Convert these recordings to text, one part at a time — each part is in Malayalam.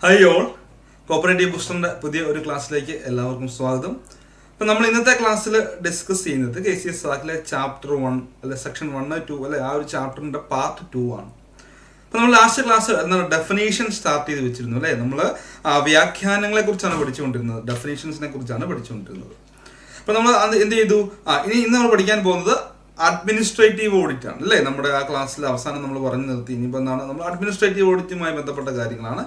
ഹൈ ഓൾ, കോപ്പറേറ്റീവ് ബൂസ്റ്ററിന്റെ പുതിയ ഒരു ക്ലാസ്സിലേക്ക് എല്ലാവർക്കും സ്വാഗതം. അപ്പം നമ്മൾ ഇന്നത്തെ ക്ലാസ്സിൽ ഡിസ്കസ് ചെയ്യുന്നത് KCS സാക്കിലെ ചാപ്റ്റർ 1 അല്ലെ സെക്ഷൻ 1 2 അല്ലെ ആ ഒരു ചാപ്റ്ററിന്റെ പാർട്ട് 2 ആണ്. അപ്പം നമ്മൾ ലാസ്റ്റ് ക്ലാസ് എന്താണ് ഡെഫിനേഷൻ സ്റ്റാർട്ട് ചെയ്ത് വെച്ചിരുന്നു അല്ലേ. നമ്മൾ വ്യാഖ്യാനങ്ങളെ കുറിച്ചാണ് പഠിച്ചുകൊണ്ടിരുന്നത്, ഡെഫിനേഷൻസിനെ കുറിച്ചാണ് പഠിച്ചുകൊണ്ടിരുന്നത്. അപ്പം നമ്മൾ അത് എന്ത് ചെയ്തു, ഇന്ന് നമ്മൾ പഠിക്കാൻ പോകുന്നത് അഡ്മിനിസ്ട്രേറ്റീവ് ഓഡിറ്റ് ആണ് അല്ലേ. നമ്മുടെ ആ ക്ലാസ്സിൽ അവസാനം നമ്മൾ പറഞ്ഞു നിർത്തി. ഇനിയിപ്പോൾ എന്താണ് നമ്മൾ അഡ്മിനിസ്ട്രേറ്റീവ് ഓഡിറ്റുമായി ബന്ധപ്പെട്ട കാര്യങ്ങളാണ്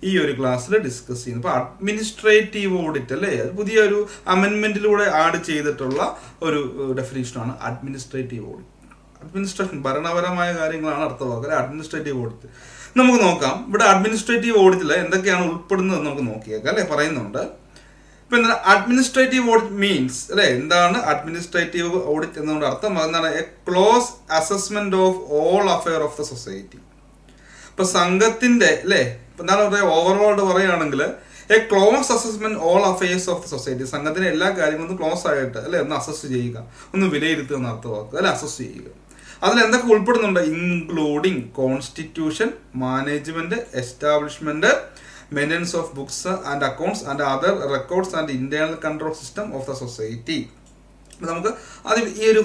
ഈ ഒരു ക്ലാസ്സിൽ ഡിസ്കസ് ചെയ്യുന്നത്. അപ്പോൾ അഡ്മിനിസ്ട്രേറ്റീവ് ഓഡിറ്റ് അല്ലേ, അത് പുതിയൊരു അമെൻമെന്റിലൂടെ ആഡ് ചെയ്തിട്ടുള്ള ഒരു ഡെഫിനേഷനാണ് അഡ്മിനിസ്ട്രേറ്റീവ് ഓഡിറ്റ്. അഡ്മിനിസ്ട്രേഷൻ ഭരണപരമായ കാര്യങ്ങളാണ് അർത്ഥമാക്കുക അഡ്മിനിസ്ട്രേറ്റീവ് ഓഡിറ്റ്. നമുക്ക് നോക്കാം ഇവിടെ അഡ്മിനിസ്ട്രേറ്റീവ് ഓഡിറ്റിൽ എന്തൊക്കെയാണ് ഉൾപ്പെടുന്നത് നമുക്ക് നോക്കിയേക്കാം അല്ലേ. പറയുന്നുണ്ട് ഇപ്പൊ എന്താണ് അഡ്മിനിസ്ട്രേറ്റീവ് ഓഡിറ്റ് മീൻസ് അല്ലെ. എന്താണ് അഡ്മിനിസ്ട്രേറ്റീവ് ഓഡിറ്റ് എന്നതുകൊണ്ട് അർത്ഥം? എന്താണ്? A close assessment of all affair of the society. ഇപ്പൊ സംഘത്തിന്റെ അല്ലെ, എന്താണ് പറയുക, ഓവറോൾ പറയുകയാണെങ്കിൽ A close assessment all affairs of the society. സംഘത്തിന്റെ എല്ലാ കാര്യങ്ങളും ക്ലോസ് ആയിട്ട് അല്ലെ ഒന്ന് അസസ് ചെയ്യുക, ഒന്ന് വിലയിരുത്തുക എന്ന് അർത്ഥമാക്കുക അല്ലെ, അസസ് ചെയ്യുക. അതിൽ എന്തൊക്കെ ഉൾപ്പെടുന്നുണ്ട്? Including constitution, management, establishment, maintenance of books and accounts and other records and internal control system of the society. നമുക്ക് അത് ഈ ഒരു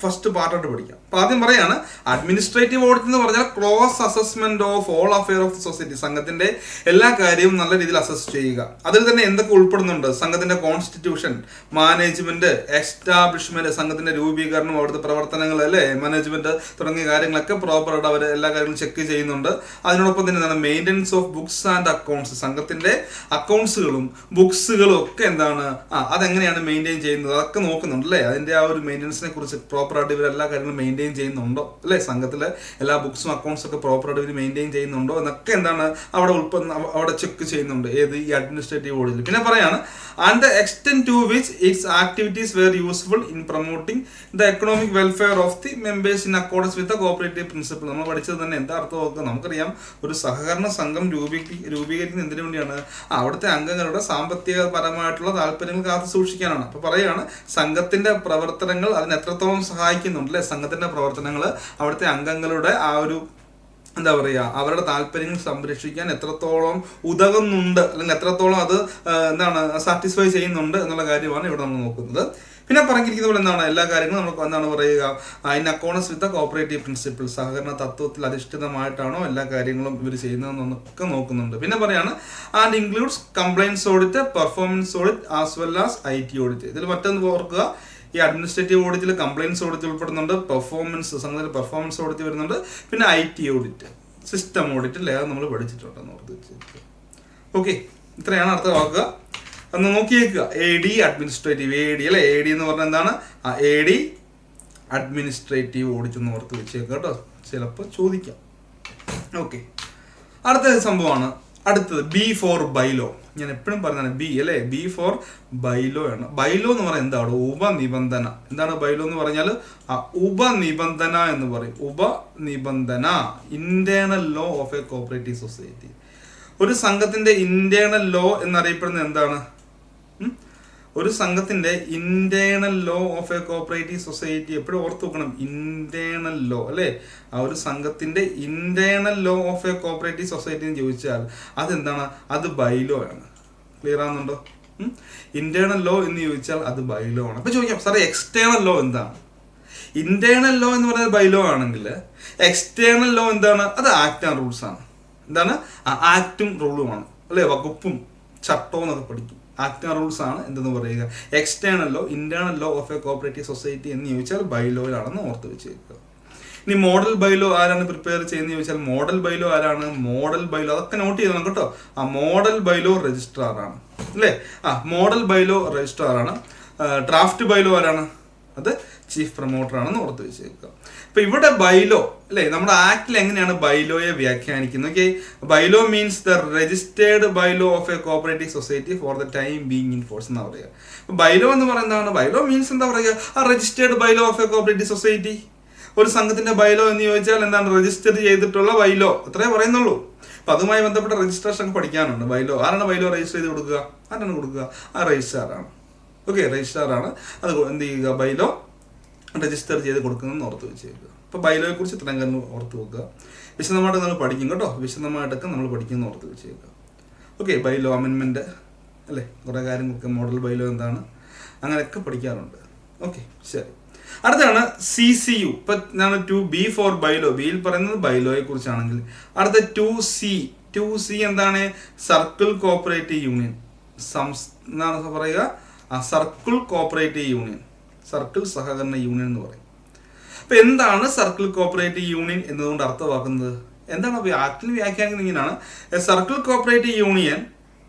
ഫസ്റ്റ് പാർട്ടായിട്ട് പഠിക്കാം. അപ്പോൾ ആദ്യം പറയാണ് അഡ്മിനിസ്ട്രേറ്റീവ് ഓഡിറ്റ് എന്ന് പറഞ്ഞാൽ close assessment of all affair of the society. സംഘത്തിന്റെ എല്ലാ കാര്യവും നല്ല രീതിയിൽ അസസ് ചെയ്യുക. അതിൽ തന്നെ എന്തൊക്കെ ഉൾപ്പെടുന്നുണ്ട്? സംഘത്തിന്റെ കോൺസ്റ്റിറ്റ്യൂഷൻ, മാനേജ്മെന്റ്, എസ്റ്റാബ്ലിഷ്മെന്റ്, സംഘത്തിന്റെ രൂപീകരണം, അവിടുത്തെ പ്രവർത്തനങ്ങൾ അല്ലെ, മാനേജ്മെന്റ് തുടങ്ങിയ കാര്യങ്ങളൊക്കെ പ്രോപ്പറായിട്ട് അവർ എല്ലാ കാര്യങ്ങളും ചെക്ക് ചെയ്യുന്നുണ്ട്. അതിനോടൊപ്പം തന്നെ എന്താണ് maintenance of books and accounts. സംഘത്തിന്റെ അക്കൗണ്ട്സുകളും ബുക്സുകളും ഒക്കെ എന്താണ് അതെങ്ങനെയാണ് മെയിൻറ്റെയിൻ ചെയ്യുന്നത് അതൊക്കെ നോക്കുന്നുണ്ട് അല്ലേ. അതിന്റെ ആ ഒരു മെയിൻ്റെനൻസിനെ കുറിച്ച് പ്രോപ്പറായിട്ട് ഇവർ എല്ലാ കാര്യങ്ങളും മെയിൻറ്റെയിൻ ചെയ്യുന്നുണ്ടോ അല്ലേ, സംഘത്തിലെ എല്ലാ ബുക്സും അക്കൗണ്ട്സും ഒക്കെ പ്രോപ്പറായിട്ട് ഇവർ മെയിൻറ്റെയിൻ ചെയ്യുന്നുണ്ടോ എന്നൊക്കെ എന്താണ് അവിടെ ചെക്ക് ചെയ്യുന്നുണ്ട് ഏത് ഈ അഡ്മിനിസ്ട്രേറ്റീവ് ഓഡിറ്റിൽ. പിന്നെ പറയാണ് and the extent to which its activities were useful in promoting the economic welfare of the members in accordance with the cooperative principle. നമ്മൾ പഠിച്ചത് തന്നെ എന്താ അർത്ഥം നോക്കുക. നമുക്കറിയാം ഒരു സഹകരണ സംഘം രൂപീകരിക്കുന്ന എന്തിനു വേണ്ടിയാണ്? അവിടുത്തെ അംഗങ്ങളുടെ സാമ്പത്തികപരമായിട്ടുള്ള താല്പര്യങ്ങൾ കാത്തു സൂക്ഷിക്കാനാണ്. അപ്പൊ പറയാണ് സംഘത്തിന്റെ പ്രവർത്തനങ്ങൾ അതിന് എത്രത്തോളം സഹായിക്കുന്നുണ്ട് അല്ലെ. സംഘത്തിന്റെ പ്രവർത്തനങ്ങൾ അവിടുത്തെ അംഗങ്ങളുടെ ആ ഒരു എന്താ പറയുക അവരുടെ താല്പര്യങ്ങൾ സംരക്ഷിക്കാൻ എത്രത്തോളം ഉതകുന്നുണ്ട് അല്ലെങ്കിൽ എത്രത്തോളം അത് എന്താണ് സാറ്റിസ്ഫൈ ചെയ്യുന്നുണ്ട് എന്നുള്ള കാര്യമാണ് ഇവിടെ നമ്മൾ നോക്കുന്നത്. പിന്നെ പറഞ്ഞിരിക്കുന്ന പോലെ എന്താണ് എല്ലാ കാര്യങ്ങളും നമുക്ക് എന്താണ് പറയുക in accordance with the cooperative principle. സഹകരണ തത്വത്തിൽ അധിഷ്ഠിതമായിട്ടാണോ എല്ലാ കാര്യങ്ങളും ഇവർ ചെയ്യുന്നതെന്നൊക്കെ നോക്കുന്നുണ്ട്. പിന്നെ പറയാണ് and includes compliance audit, performance audit as well as IT audit. ഇതിൽ മറ്റൊന്ന് ഓർക്കുക, ഈ അഡ്മിനിസ്ട്രേറ്റീവ് ഓഡിറ്റിൽ കംപ്ലൈൻസ് ഓഡിറ്റ് ഉൾപ്പെടുന്നുണ്ട്, സംഘത്തിൽ പെർഫോമൻസ് ഓഡിറ്റ് വരുന്നുണ്ട്, പിന്നെ IT ഓഡിറ്റ്, സിസ്റ്റം ഓഡിറ്റ് അല്ലേ, അത് നമ്മൾ പഠിച്ചിട്ടുണ്ടെന്ന് ഓർത്ത് വെച്ചിരിക്കുക. ഓക്കെ, ഇത്രയാണ് അർത്ഥമാക്കുക. ഒന്ന് നോക്കിയേക്കുക. AD അഡ്മിനിസ്ട്രേറ്റീവ്, AD അല്ലെ. AD എന്ന് പറഞ്ഞാൽ എന്താണ്? AD അഡ്മിനിസ്ട്രേറ്റീവ് ഓഡിറ്റ് എന്ന് ഓർത്ത് വെച്ചേക്കുക കേട്ടോ, ചിലപ്പോൾ ചോദിക്കാം. ഓക്കെ, അടുത്ത സംഭവമാണ് അടുത്തത് B ഫോർ ബൈലോ. ഞാൻ എപ്പോഴും പറഞ്ഞാണ് B അല്ലേ, B ഫോർ ബൈലോ ആണ്. ബൈലോ എന്ന് പറഞ്ഞാൽ എന്താണ്? ഉപനിബന്ധന. എന്താണ് ബൈലോ എന്ന് പറഞ്ഞാൽ? ഉപനിബന്ധന എന്ന് പറയും. ഉപനിബന്ധന, internal law of a cooperative society. ഒരു സംഘത്തിന്റെ ഇന്റേണൽ ലോ എന്നറിയപ്പെടുന്നത് എന്താണ്? ഒരു സംഘത്തിന്റെ internal law of a cooperative society എപ്പോഴും ഓർത്ത് വെക്കണം. ഇന്റേണൽ ലോ അല്ലെ. ആ ഒരു സംഘത്തിന്റെ internal law of a cooperative society എന്ന് ചോദിച്ചാൽ അതെന്താണ്? അത് ബൈലോ ആണ്. ക്ലിയർ ആകുന്നുണ്ടോ? ഇന്റേണൽ ലോ എന്ന് ചോദിച്ചാൽ അത് ബൈലോ ആണ്. അപ്പൊ ചോദിക്കാം സാറേ എക്സ്റ്റേണൽ ലോ എന്താണ്? ഇന്റേണൽ ലോ എന്ന് പറയുന്നത് ബൈലോ ആണെങ്കിൽ എക്സ്റ്റേണൽ ലോ എന്താണ്? അത് ആക്ട് ആൻഡ് റൂൾസ് ആണ്. എന്താണ്? ആക്ടും റൂളുമാണ് അല്ലെ, വകുപ്പും ചട്ടവും എന്നൊക്കെ പഠിക്കും. ആക്ട് ആൻഡ് റൂൾസ് ആണ് എന്തെന്ന് പറയുക. External law, internal law of a cooperative society എന്ന് ചോദിച്ചാൽ ബൈലോയിലാണെന്ന് ഓർത്ത് വെച്ചേക്കുക. ഇനി മോഡൽ ബൈലോ ആരാണ് പ്രിപ്പയർ ചെയ്യുന്നത് ചോദിച്ചാൽ മോഡൽ ബൈലോ ആരാണ്? മോഡൽ ബൈലോ അതൊക്കെ നോട്ട് ചെയ്തോണം കേട്ടോ. ആ മോഡൽ ബൈലോ രജിസ്ട്രാർ ആണ് അല്ലേ. മോഡൽ ബൈലോ രജിസ്ട്രാർ ആണ്. ഡ്രാഫ്റ്റ് ബൈലോ ആരാണ്? അത് ചീഫ് പ്രൊമോട്ടർ ആണെന്ന് ഓർത്ത് വെച്ചേക്കുക. അപ്പൊ ഇവിടെ ബൈലോ അല്ലെ, നമ്മുടെ ആക്ടിൽ എങ്ങനെയാണ് ബൈലോയെ വ്യാഖ്യാനിക്കുന്നത്? Okay, bylaw means the registered bylaw of a cooperative society for the time being in force എന്നാ പറയുക. ബൈലോ എന്ന് പറയുന്നതാണ്, ബൈലോ മീൻസ് എന്താ പറയുക, ആ registered bylaw of a cooperative society. ഒരു സംഘത്തിന്റെ ബൈലോ എന്ന് ചോദിച്ചാൽ എന്താണ്? രജിസ്റ്റർ ചെയ്തിട്ടുള്ള ബൈലോ, അത്രേ പറയുന്നുള്ളൂ. അപ്പൊ അതുമായി ബന്ധപ്പെട്ട രജിസ്ട്രേഷൻ ഒക്കെ പഠിക്കാനുണ്ട്. ബൈലോ ആരാണ് ബൈലോ രജിസ്റ്റർ ചെയ്ത് കൊടുക്കുക? ആരാണ് കൊടുക്കുക? ആ രജിസ്ട്രാറാണ്. ഓക്കെ, രജിസ്ട്രാറാണ് അത് എന്ത് ചെയ്യുക? ബൈലോ രജിസ്റ്റർ ചെയ്ത് കൊടുക്കുന്നതെന്ന് ഓർത്ത് വെച്ചേക്കുക. അപ്പോൾ ബൈലോയെ കുറിച്ച് ഇത്രയും കാര്യം ഓർത്ത് വെക്കുക. വിശദമായിട്ട് നമ്മൾ പഠിക്കും കേട്ടോ, വിശദമായിട്ടൊക്കെ നമ്മൾ പഠിക്കുന്ന ഓർത്ത് വെച്ചേക്കുക. ഓക്കെ, ബൈലോ അമെൻമെൻറ്റ് അല്ലേ, കുറേ കാര്യങ്ങളൊക്കെ മോഡൽ ബൈലോ എന്താണ് അങ്ങനെയൊക്കെ പഠിക്കാറുണ്ട്. ഓക്കെ, ശരി. അടുത്താണ് CCU. ഇപ്പം ഞാൻ 2B ഫോർ ബൈലോ, ബിയിൽ പറയുന്നത് ബൈലോയെ കുറിച്ചാണെങ്കിൽ അടുത്ത 2C എന്താണ്? Circle cooperative union. എന്താണ് പറയുക? സർക്കിൾ കോപ്പറേറ്റീവ് യൂണിയൻ, സർക്കിൾ സഹകരണ യൂണിയൻ എന്ന് പറയും. അപ്പൊ എന്താണ് സർക്കിൾ കോപ്പറേറ്റീവ് യൂണിയൻ എന്നതുകൊണ്ട് അർത്ഥമാക്കുന്നത്? എന്താണ് ആക്ച്വലി വ്യാഖ്യാനിക്കുന്നത് ഇങ്ങനെയാണ്: circle cooperative union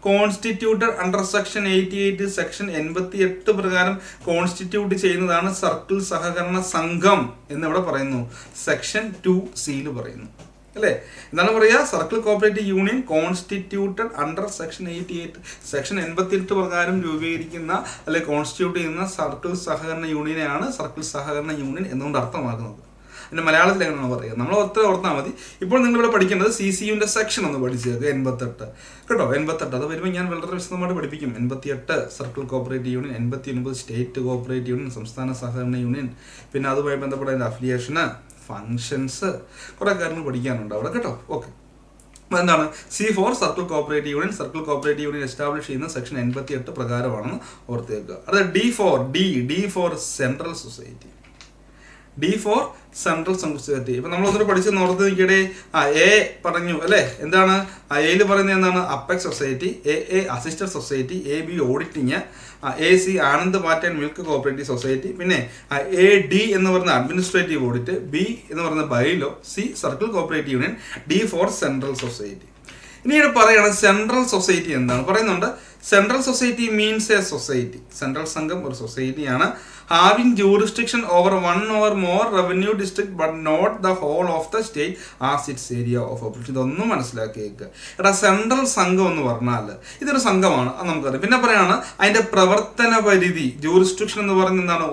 constituted under section 88, section 88 പ്രകാരം കോൺസ്റ്റിറ്റ്യൂട്ട് ചെയ്യുന്നതാണ് സർക്കിൾ സഹകരണ സംഘം എന്നിവിടെ പറയുന്നു. സെക്ഷൻ 2C പറയുന്നു അല്ലേ. എന്താണ് പറയുക? Circle cooperative union constituted under section 88, section 88 പ്രകാരം രൂപീകരിക്കുന്ന അല്ലെ കോൺസ്റ്റിറ്റ്യൂട്ട് ചെയ്യുന്ന സർക്കിൾ സഹകരണ യൂണിയനെയാണ് സർക്കിൾ സഹകരണ യൂണിയൻ എന്നുകൊണ്ട് അർത്ഥമാക്കുന്നത്. പിന്നെ മലയാളത്തിൽ എങ്ങനെയാണ് പറയുക? നമ്മൾ ഓർത്താൽ മതി. ഇപ്പോൾ നിങ്ങളിവിടെ പഠിക്കേണ്ടത് CCUവിൻ്റെ സെക്ഷൻ ഒന്ന് പഠിച്ചേക്കുക, 88 കേട്ടോ. 88 അത് വരുമ്പോൾ ഞാൻ വളരെ വിശദമായിട്ട് പഠിപ്പിക്കും. 88 circle cooperative union, 89 state cooperative union, സംസ്ഥാന സഹകരണ യൂണിയൻ, പിന്നെ അതുമായി ബന്ധപ്പെട്ട അതിൻ്റെ അഫിലിയേഷന്, ഫങ്ഷൻസ്, കുറേ കാര്യങ്ങൾ പഠിക്കാനുണ്ട് അവിടെ കേട്ടോ. ഓക്കെ, എന്താണ് C4 circle cooperative union? Circle cooperative union establish ചെയ്യുന്ന സെക്ഷൻ 88 പ്രകാരമാണെന്ന് ഓർത്തേക്കുക. അത് D for central society. D for central society. ഇപ്പൊ നമ്മൾ ഒന്നിട്ട് പഠിച്ച് നോർത്ത് നിൽക്കടെ A പറഞ്ഞു അല്ലേ. എന്താണ് Aയിൽ പറയുന്നത്? എന്താണ്? Apex society, AA assisted society, AB auditing, AC Anand മാറ്റ് ആൻഡ് മിൽക്ക് കോപ്പറേറ്റീവ് സൊസൈറ്റി, പിന്നെ AD എന്ന് പറയുന്ന അഡ്മിനിസ്ട്രേറ്റീവ് ഓഡിറ്റ്, B എന്ന് പറയുന്ന bylaw, C circle cooperative union, D for central society. ഇനിയുടെ പറയുകയാണ് സെൻട്രൽ സൊസൈറ്റി എന്താണ് പറയുന്നുണ്ട്. Central society means a society. Central സംഘം ഒരു സൊസൈറ്റിയാണ്. Having jurisdiction over one or more revenue district but not the whole of the state as its area of operation. ഇതൊന്നും മനസ്സിലാക്കിയേക്ക്. എടാ, സെൻട്രൽ സംഘം എന്ന് പറഞ്ഞാൽ ഇതൊരു സംഘമാണ്, അത് നമുക്കറിയാം. പിന്നെ പറയാണ് അതിന്റെ പ്രവർത്തന പരിധി. ജൂറിസ്ഡിക്ഷൻ എന്ന് പറയുന്നത് എന്താണ്?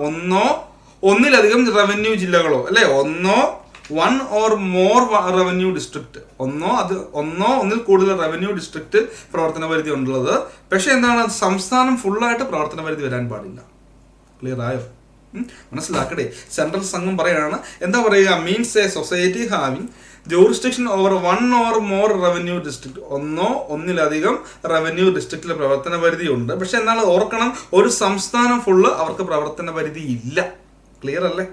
ഒന്നിലധികം റവന്യൂ ജില്ലകളോ അല്ലെ, one or more revenue district, ഒന്നിൽ കൂടുതൽ റവന്യൂ ഡിസ്ട്രിക്ട് പ്രവർത്തന പരിധി ഉള്ളത്. പക്ഷെ എന്താണ്? സംസ്ഥാനം ഫുള്ളായിട്ട് പ്രവർത്തന പരിധി വരാൻ പാടില്ല. ക്ലിയർ ആയോ? മനസ്സിലാക്കട്ടെ. സെൻട്രൽ സംഘം പറയാണ് എന്താ പറയുക? Means a society having jurisdiction over one or more revenue district. ഒന്നിലധികം റവന്യൂ ഡിസ്ട്രിക്റ്റിലെ പ്രവർത്തന പരിധി ഉണ്ട്. പക്ഷെ എന്താണ് ഓർക്കണം? ഒരു സംസ്ഥാനം ഫുള്ള് അവർക്ക് പ്രവർത്തന പരിധി ഇല്ല. ക്ലിയർ അല്ലേ?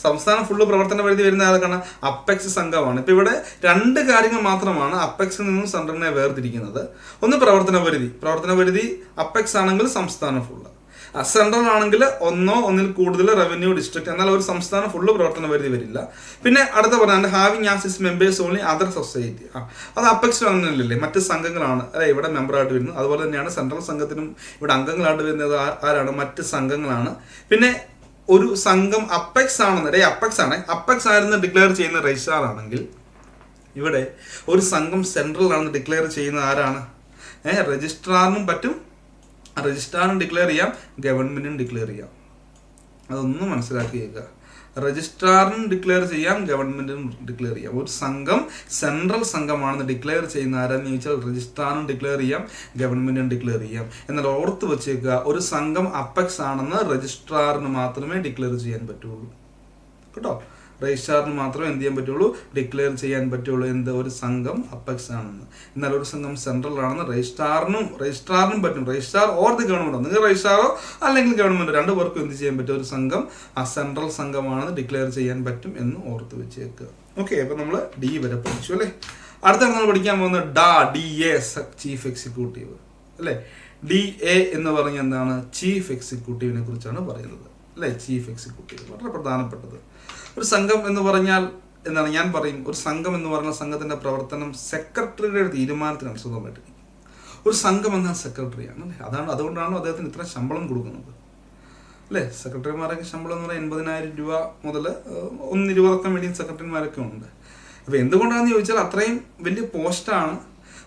സംസ്ഥാനം ഫുള്ള് പ്രവർത്തന പരിധി വരുന്ന ആൾക്കാണ് അപ്പെക്സ് സംഘമാണ്. ഇപ്പൊ ഇവിടെ രണ്ട് കാര്യങ്ങൾ മാത്രമാണ് അപ്പെക്സിൽ നിന്നും സെൻട്രലിനെ വേർതിരിക്കുന്നത്. ഒന്ന് പ്രവർത്തന പരിധി അപ്പെക്സ് ആണെങ്കിൽ സംസ്ഥാനം ഫുള്ള്, സെൻട്രൽ ആണെങ്കിൽ ഒന്നിൽ കൂടുതൽ റവന്യൂ ഡിസ്ട്രിക്ട്, എന്നാൽ ഒരു സംസ്ഥാനം ഫുള്ള് പ്രവർത്തന പരിധി വരില്ല. പിന്നെ അടുത്ത പറഞ്ഞാൽ having as is members only other society. അത് അപ്പെക്സിൽ അങ്ങനെയല്ലേ, മറ്റ് സംഘങ്ങളാണ് അല്ലെ ഇവിടെ മെമ്പറായിട്ട് വരുന്നത്. അതുപോലെ തന്നെയാണ് സെൻട്രൽ സംഘത്തിനും ഇവിടെ അംഗങ്ങളായിട്ട് വരുന്നത് ആരാണ്? മറ്റ് സംഘങ്ങളാണ്. പിന്നെ ഒരു സംഘം അപ്പെക്സ് ആണെന്ന് അപ്പെക്സ് ആണെന്ന് ഡിക്ലെയർ ചെയ്യുന്ന രജിസ്ട്രാർ ആണെങ്കിൽ ഇവിടെ ഒരു സംഘം സെൻട്രൽ ആണെന്ന് ഡിക്ലെയർ ചെയ്യുന്ന ആരാണ്? രജിസ്ട്രാറിനും പറ്റും, രജിസ്ട്രാറിനും ഡിക്ലെയർ ചെയ്യാം, ഗവൺമെന്റിനും ഡിക്ലെയർ ചെയ്യാം. അതൊന്നും മനസ്സിലാക്കിയേക്കുക. രജിസ്ട്രാറിനും ഡിക്ലെയർ ചെയ്യാം, ഗവൺമെന്റിനും ഡിക്ലെയർ ചെയ്യാം. ഒരു സംഘം സെൻട്രൽ സംഘമാണെന്ന് ഡിക്ലെയർ ചെയ്യുന്ന ആരാന്ന് ചോദിച്ചാൽ രജിസ്ട്രാറിനും ഡിക്ലെയർ ചെയ്യാം, ഗവൺമെന്റിനും ഡിക്ലെയർ ചെയ്യാം. എന്നാൽ ഓർത്ത് വെച്ചേക്കുക, ഒരു സംഘം അപ്പെക്സ് ആണെന്ന് രജിസ്ട്രാറിന് മാത്രമേ ഡിക്ലെയർ ചെയ്യാൻ പറ്റുള്ളൂ കേട്ടോ. രജിസ്ട്രാറിന് മാത്രമേ എന്ത് ചെയ്യാൻ പറ്റുള്ളൂ? ഡിക്ലെയർ ചെയ്യാൻ പറ്റുള്ളൂ എന്ത്? ഒരു സംഘം അപ്പെക്സ് ആണെന്ന്. എന്നാൽ ഒരു സംഘം സെൻട്രൽ ആണെന്ന് രജിസ്ട്രാറിനും പറ്റും. രജിസ്ട്രാർ ഓർ ദി ഗവൺമെന്റ്, നിങ്ങൾ രജിസ്ട്രാറോ അല്ലെങ്കിൽ ഗവൺമെന്റ്, രണ്ടു പേർക്കും എന്ത് ചെയ്യാൻ പറ്റും? ഒരു സംഘം സെൻട്രൽ സംഘമാണെന്ന് ഡിക്ലെയർ ചെയ്യാൻ പറ്റും എന്ന് ഓർത്ത് വെച്ചേക്കുക. ഓക്കെ, അപ്പൊ നമ്മൾ D വരെ പഠിച്ചു അല്ലേ. അടുത്താണ് നമ്മൾ പഠിക്കാൻ പോകുന്നത് DA ചീഫ് എക്സിക്യൂട്ടീവ് അല്ലെ. DA എന്ന് പറഞ്ഞ എന്താണ്? ചീഫ് എക്സിക്യൂട്ടീവിനെ കുറിച്ചാണ് പറയുന്നത് അല്ലെ. ചീഫ് എക്സിക്യൂട്ടീവ് വളരെ പ്രധാനപ്പെട്ടത്. ഒരു സംഘം എന്ന് പറഞ്ഞാൽ എന്താണ്? ഞാൻ പറയും, ഒരു സംഘം എന്ന് പറഞ്ഞാൽ സംഘത്തിന്റെ പ്രവർത്തനം സെക്രട്ടറിയുടെ തീരുമാനത്തിന് അനുസൃതമായിട്ടിരിക്കും. ഒരു സംഘം എന്നാൽ സെക്രട്ടറിയാണ് അല്ലേ. അതുകൊണ്ടാണ് അദ്ദേഹത്തിന് ഇത്ര ശമ്പളം കൊടുക്കുന്നത് അല്ലേ. സെക്രട്ടറിമാരൊക്കെ ശമ്പളം എന്ന് പറഞ്ഞാൽ 80,000 രൂപ മുതൽ 120 മീഡിയം സെക്രട്ടറിമാരൊക്കെ ഉണ്ട്. അപ്പൊ എന്തുകൊണ്ടാണെന്ന് ചോദിച്ചാൽ അത്രയും വലിയ പോസ്റ്റാണ്.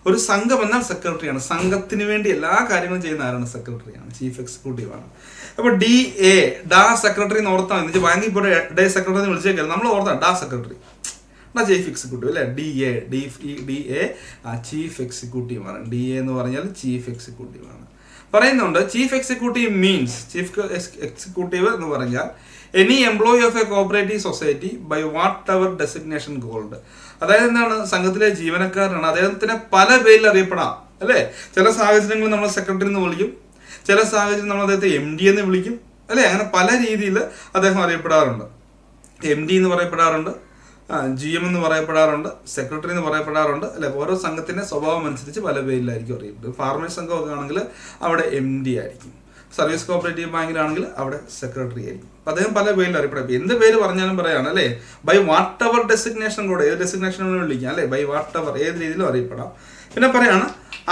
ഒരു സംഘം എന്നാൽ സെക്രട്ടറിയാണ്. സംഘത്തിന് വേണ്ടി എല്ലാ കാര്യങ്ങളും ചെയ്യുന്ന ആരാണ്? സെക്രട്ടറിയാണ്, ചീഫ് എക്സിക്യൂട്ടീവ് ആണ്. അപ്പൊ DA സെക്രട്ടറി എന്ന് ഓർത്താൽ മതി. ബാങ്കിൽ ഇപ്പോൾ ഡേ സെക്രട്ടറി വിളിച്ചേക്കാം, നമ്മൾ ഓർത്താം സെക്രട്ടറി, ചീഫ് എക്സിക്യൂട്ടീവ് അല്ലെ. DA ചീഫ് എക്സിക്യൂട്ടീവ് ആണ്. DA എന്ന് പറഞ്ഞാൽ ചീഫ് എക്സിക്യൂട്ടീവ് ആണ്. പറയുന്നുണ്ട് chief executive means, chief executive എന്ന് പറഞ്ഞാൽ any employee of a cooperative society by whatever designation called. അതായത് എന്താണ്? സംഘത്തിലെ ജീവനക്കാരനാണ്. അദ്ദേഹത്തിനെ പല പേരിൽ അറിയപ്പെടാം. അല്ലേ? ചില സാഹചര്യങ്ങളിൽ നമ്മൾ സെക്രട്ടറി എന്ന് വിളിക്കും, ചില സാഹചര്യം നമ്മൾ അദ്ദേഹത്തെ MD എന്ന് വിളിക്കും, അല്ലേ? അങ്ങനെ പല രീതിയിൽ അദ്ദേഹം അറിയപ്പെടാറുണ്ട്. MD എന്ന് പറയപ്പെടാറുണ്ട്, GM എന്ന് പറയപ്പെടാറുണ്ട്, സെക്രട്ടറി എന്ന് പറയപ്പെടാറുണ്ട്, അല്ലെ? ഓരോ സംഘത്തിന്റെ സ്വഭാവം അനുസരിച്ച് പല പേരിലായിരിക്കും അറിയപ്പെടുന്നത്. ഫാർമേഴ്സ് സംഘമൊക്കെ ആണെങ്കിൽ അവിടെ MD ആയിരിക്കും, സർവീസ് കോപ്പറേറ്റീവ് ബാങ്കിലാണെങ്കിൽ അവിടെ സെക്രട്ടറി ആയിരിക്കും. അപ്പം അദ്ദേഹം പല പേരിൽ അറിയപ്പെടാം. എന്ത് പേര് പറഞ്ഞാലും പറയാണ്, അല്ലേ? ബൈ വാട്ട് എവർ ഡെസിഗ്നേഷൻ കൂടെ, ഏത് ഡെസിഗ്നേഷൻ വിളിക്കാം, അല്ലേ? ബൈ വാട്ട് എവർ, ഏത് രീതിയിലും അറിയപ്പെടാം. പിന്നെ പറയാണ്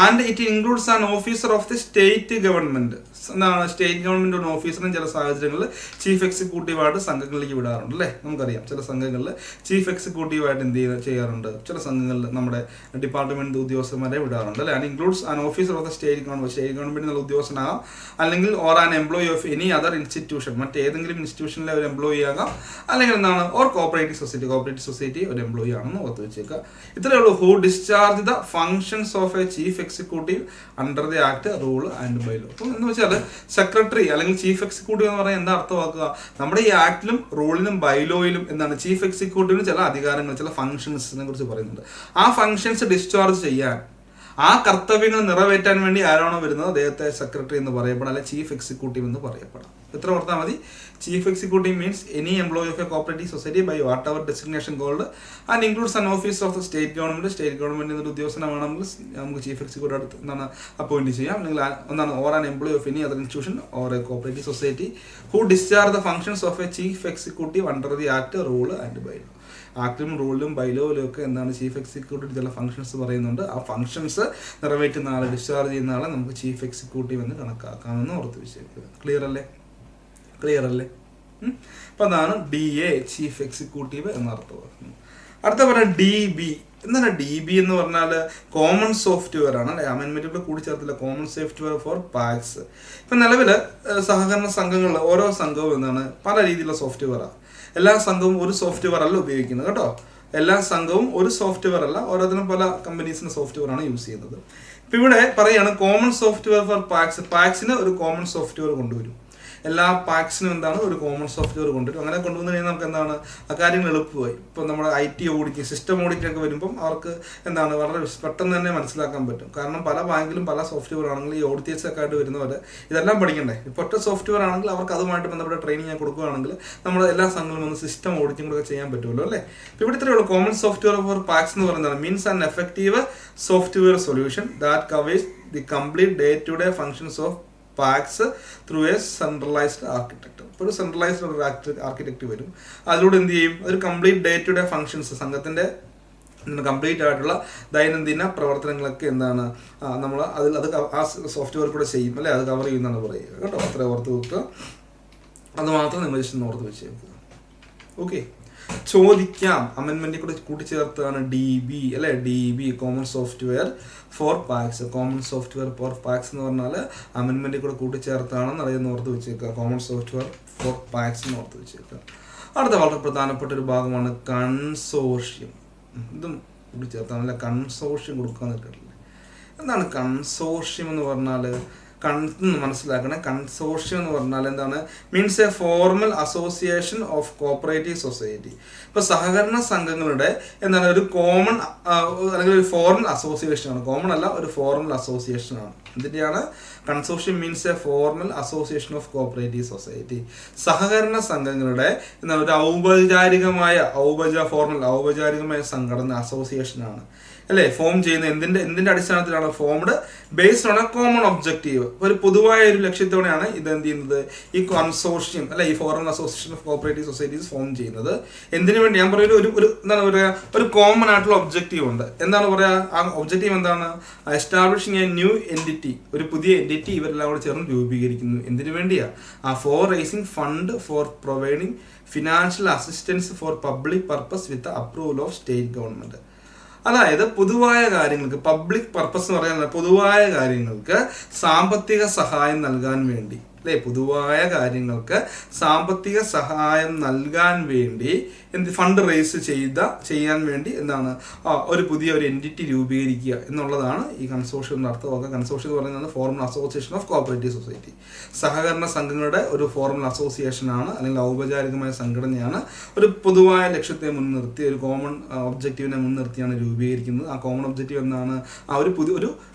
and it includes an officer of the state government. എന്താണ് സ്റ്റേറ്റ് ഗവൺമെന്റ് ഒരു ഓഫീസറും ചില സാഹചര്യങ്ങളിൽ ചീഫ് എക്സിക്യൂട്ടീവായിട്ട് സംഘങ്ങളിലേക്ക് വിടാറുണ്ട്, അല്ലേ? നമുക്കറിയാം ചില സംഘങ്ങളിൽ ചീഫ് എക്സിക്യൂട്ടീവായിട്ട് എന്ത് ചെയ്യാറുണ്ട്, ചില സംഘങ്ങളിൽ നമ്മുടെ ഡിപ്പാർട്ട്മെന്റ് ഉദ്യോഗസ്ഥന്മാരെ വിടാറുണ്ട്, അല്ലെ? And includes an officer of the state ഗവൺമെന്റിനുള്ള ഉദ്യോഗസ്ഥനാകാം, അല്ലെങ്കിൽ or an employee of any other institution, മറ്റേതെങ്കിലും ഇൻസ്റ്റിറ്റ്യൂഷനിലെ ഒരു എംപ്ലോയി ആകാം, അല്ലെങ്കിൽ എന്താണ് ഓർ കോപ്പറേറ്റീവ് സൊസൈറ്റി ഒരു എംപ്ലോയി ആണെന്ന് ഓർത്ത് വെച്ചേക്കുക. ഇത്രയേ ഉള്ളൂ. Who discharge the functions of a chief executive under the act, rule and bylaw. അപ്പം എന്ന് വെച്ചാൽ സെക്രട്ടറി അല്ലെങ്കിൽ ചീഫ് എക്സിക്യൂട്ടീവ് എന്ന് പറഞ്ഞാൽ എന്താ അർത്ഥമാക്കുക? നമ്മുടെ ഈ ആക്ടിലും റൂളിലും ബൈലോയിലും എന്താണ് ചീഫ് എക്സിക്യൂട്ടീവിന് ചില അധികാരങ്ങൾ, ചില ഫംഗ്ഷൻസിനെ കുറിച്ച് പറയുന്നുണ്ട്. ആ ഫംഗ്ഷൻസ് ഡിസ്ചാർജ് ചെയ്യാൻ, ആ കർത്തവ്യങ്ങൾ നിറവേറ്റാൻ വേണ്ടി ആരാണോ വരുന്നത് അദ്ദേഹത്തെ സെക്രട്ടറി എന്ന് പറയപ്പെടാം, അല്ലെങ്കിൽ ചീഫ് എക്സിക്യൂട്ടീവ് എന്ന് പറയപ്പെടാം. ഇത്ര ഓർത്താൽ മതി. Chief executive means any employee of a cooperative society by whatever designation called and includes an officer of the state government. State ഗവൺമെന്റിൽ ഒരു ഉദ്യോഗസ്ഥനെ വേണമെങ്കിൽ നമുക്ക് ചീഫ് എക്സിക്യൂട്ടീവ് അടുത്ത് എന്താണ് അപ്പോയിന്റ് ചെയ്യാം, അല്ലെങ്കിൽ എന്താണ് or an employee of any other institution or a cooperative society who discharge the functions of a chief executive under the act, rule and bylaw. ആക്ടിലും റൂളിലും ബൈലോയിലും ഒക്കെ എന്താണ് ചീഫ് എക്സിക്യൂട്ടീവ് ചില ഫംഗ്ഷൻസ് പറയുന്നുണ്ട്. ആ ഫംഗ്ഷൻസ് നിറവേറ്റുന്ന ആളെ, ഡിസ്ചാർജ് ചെയ്യുന്ന ആളെ നമുക്ക് ചീഫ് എക്സിക്യൂട്ടീവ് എന്ന് കണക്കാക്കാമെന്ന് ഓർത്ത് വെച്ചേക്കുക. ക്ലിയർ അല്ലേ? അപ്പൊ അതാണ് DA, ചീഫ് എക്സിക്യൂട്ടീവ് എന്നർത്ഥമാക്കുന്നത്. അടുത്ത പറയാം DB. എന്താണ് DB എന്ന് പറഞ്ഞാൽ കോമൺ സോഫ്റ്റ്വെയർ ആണ്, അല്ലെ? അമെൻമെന്റുകൾ കൂടി ചേർത്തില്ല, കോമൺ സോഫ്റ്റ്വെയർ ഫോർ പാക്സ്. ഇപ്പൊ നിലവിൽ സഹകരണ സംഘങ്ങളിൽ ഓരോ സംഘവും എന്താണ് പല രീതിയിലുള്ള സോഫ്റ്റ്വെയറാണ്. എല്ലാ സംഘവും ഒരു സോഫ്റ്റ്വെയർ അല്ല ഉപയോഗിക്കുന്നത് കേട്ടോ. എല്ലാ സംഘവും ഒരു സോഫ്റ്റ്വെയർ അല്ല, ഓരോന്നിനും പല കമ്പനീസിന്റെ സോഫ്റ്റ്വെയർ ആണ് യൂസ് ചെയ്യുന്നത്. ഇപ്പൊ ഇവിടെ പറയാണ് കോമൺ സോഫ്റ്റ്വെയർ ഫോർ പാക്സ്. പാക്സിന് ഒരു കോമൺ സോഫ്റ്റ്വെയർ കൊണ്ടുവരും. എല്ലാ പാക്സിനും എന്താണ് ഒരു കോമൺ സോഫ്റ്റ്വെയർ കൊണ്ടുവരും. അങ്ങനെ കൊണ്ടുവന്നു കഴിഞ്ഞാൽ നമുക്ക് എന്താണ് ആ കാര്യങ്ങൾ എളുപ്പമായി. ഇപ്പോൾ നമ്മുടെ IT ഓഡിറ്റ്, സിസ്റ്റം ഓഡിറ്റിനൊക്കെ വരുമ്പം അവർക്ക് എന്താണ് വളരെ പെട്ടെന്ന് തന്നെ മനസ്സിലാക്കാൻ പറ്റും. കാരണം പല ബാങ്കിലും പല സോഫ്റ്റ്വെയർ ആണെങ്കിൽ ഈ ഓഡിറ്റേഴ്സ് ഒക്കെ ആയിട്ട് വരുന്നവർ ഇതെല്ലാം പഠിക്കണ്ടേ. ഇപ്പോൾ ഒറ്റ സോഫ്റ്റ്വെയർ ആണെങ്കിൽ അവർക്ക് അതുമായിട്ട് ബന്ധപ്പെട്ട ട്രെയിനിങ് ഞാൻ കൊടുക്കുകയാണെങ്കിൽ നമ്മൾ എല്ലാ സംഘങ്ങളും ഒന്ന് സിസ്റ്റം ഓഡിറ്റിംഗ് കൂടെ ചെയ്യാൻ പറ്റുമല്ലോ, അല്ലേ? ഇപ്പോൾ ഇവിടെ ഇത്രയേ ഉള്ളൂ. കോമൺ സോഫ്റ്റ്വെയർ ഫോർ പാക്സ് എന്ന് പറയുന്നത് means an effective software solution that covers the complete day to day functions of PACS through a centralised architecture. ഇപ്പോൾ ഒരു സെൻട്രലൈസ്ഡ് ഒരു ആർക്കിടെക്ട് വരും. അതിലൂടെ എന്ത് ചെയ്യും? ഒരു complete day to day functions, സംഘത്തിന്റെ കംപ്ലീറ്റ് ആയിട്ടുള്ള ദൈനംദിന പ്രവർത്തനങ്ങളൊക്കെ എന്താണ് നമ്മൾ അത് ആ സോഫ്റ്റ്വെയർ കൂടെ ചെയ്യും, അല്ലെ? അത് കവർ ചെയ്യുന്നതാണ് പറയുക കേട്ടോ. അത്ര ഓർത്ത് വെക്കുക. അത് മാത്രം നിങ്ങൾ ജസ്റ്റ് ഓർത്ത് വെച്ചേക്കുക. ഓക്കെ, ചോദിക്കാം. അമെൻമെന്റിൽ കൂടെ കൂട്ടിച്ചേർത്താണ് DB, അല്ലെ? DB common software for PACS. Common software for PACS എന്ന് പറഞ്ഞാൽ അമെൻമെന്റിൽ കൂടെ കൂട്ടിച്ചേർത്താണെന്ന് അറിയുന്ന ഓർത്ത് വെച്ചേക്കുക. കോമൺ സോഫ്റ്റ്വെയർ ഫോർ പാക്സ് എന്ന് ഓർത്ത് വെച്ചേക്കുക. അടുത്ത വളരെ പ്രധാനപ്പെട്ട ഒരു ഭാഗമാണ് കൺസോർഷ്യം. ഇതും കൂട്ടിച്ചേർത്താണ്, കൺസോർഷ്യം കൊടുക്കാന്ന് കേട്ടില്ലേ? എന്താണ് കൺസോർഷ്യം എന്ന് പറഞ്ഞാൽ? മനസ്സിലാക്കണേ. കൺസോർഷ്യം എന്ന് പറഞ്ഞാൽ എന്താണ്? Means a formal association of cooperative society. ഇപ്പൊ സഹകരണ സംഘങ്ങളുടെ എന്താണ് ഒരു കോമൺ അല്ലെങ്കിൽ ഒരു ഫോർമൽ അസോസിയേഷൻ ആണ്. കോമൺ അല്ല, ഒരു ഫോർമൽ അസോസിയേഷൻ ആണ്. എന്തിന്റെയാണ്? Consortium means a formal association of cooperative society. സഹകരണ സംഘങ്ങളുടെ എന്താണ് ഒരു ഔപചാരികമായ സംഘടന, അസോസിയേഷൻ ആണ്, അല്ലെ? ഫോം ചെയ്യുന്ന എന്തിന്റെ അടിസ്ഥാനത്തിലാണ് formed? Based on A common objective. ഒരു പൊതുവായ ഒരു ലക്ഷ്യത്തോടെയാണ് ഇത് എന്ത് ചെയ്യുന്നത്? ഈ കൺസോർഷ്യം, അല്ലെ? ഈ formal association of cooperative societies form ചെയ്യുന്നത് എന്തിനു വേണ്ടി? ഞാൻ പറയുന്നത് എന്താണ് പറയുക, ഒരു കോമൺ ആയിട്ടുള്ള ഒബ്ജക്റ്റീവ് ഉണ്ട്. എന്താണ് പറയാ? ആ ഒബ്ജക്റ്റീവ് എന്താണ്? Establishing a new entity. ഒരു പുതിയ എൻറ്റിറ്റി ഇവരെല്ലാം കൂടെ ചേർന്ന് രൂപീകരിക്കുന്നു. എന്തിനു വേണ്ടിയാ? For raising fund for providing financial assistance for public purpose with approval of state government. അതായത് പൊതുവായ കാര്യങ്ങൾക്ക്, പബ്ലിക് പർപ്പസ് എന്ന് പറയുന്നത് പൊതുവായ കാര്യങ്ങൾക്ക് സാമ്പത്തിക സഹായം നൽകാൻ വേണ്ടി അല്ലെ, പൊതുവായ കാര്യങ്ങൾക്ക് സാമ്പത്തിക സഹായം നൽകാൻ വേണ്ടി ഫണ്ട് റേസ് ചെയ്യാൻ വേണ്ടി എന്താണ് ഒരു പുതിയ ഒരു എൻറ്റിറ്റി രൂപീകരിക്കുക എന്നുള്ളതാണ് ഈ കൺസോർഷ്യത്തിൻ്റെ അർത്ഥമൊക്കെ. കൺസോർഷ്യം എന്ന് പറയുന്നത് formal association of cooperative society, സഹകരണ സംഘങ്ങളുടെ ഒരു ഫോർമൽ അസോസിയേഷനാണ്, അല്ലെങ്കിൽ ഔപചാരികമായ സംഘടനയാണ്. ഒരു പൊതുവായ ലക്ഷ്യത്തെ മുൻനിർത്തി, ഒരു കോമൺ ഒബ്ജക്റ്റീവിനെ മുൻനിർത്തിയാണ് രൂപീകരിക്കുന്നത്. ആ കോമൺ ഒബ്ജക്റ്റീവ് എന്നാണ്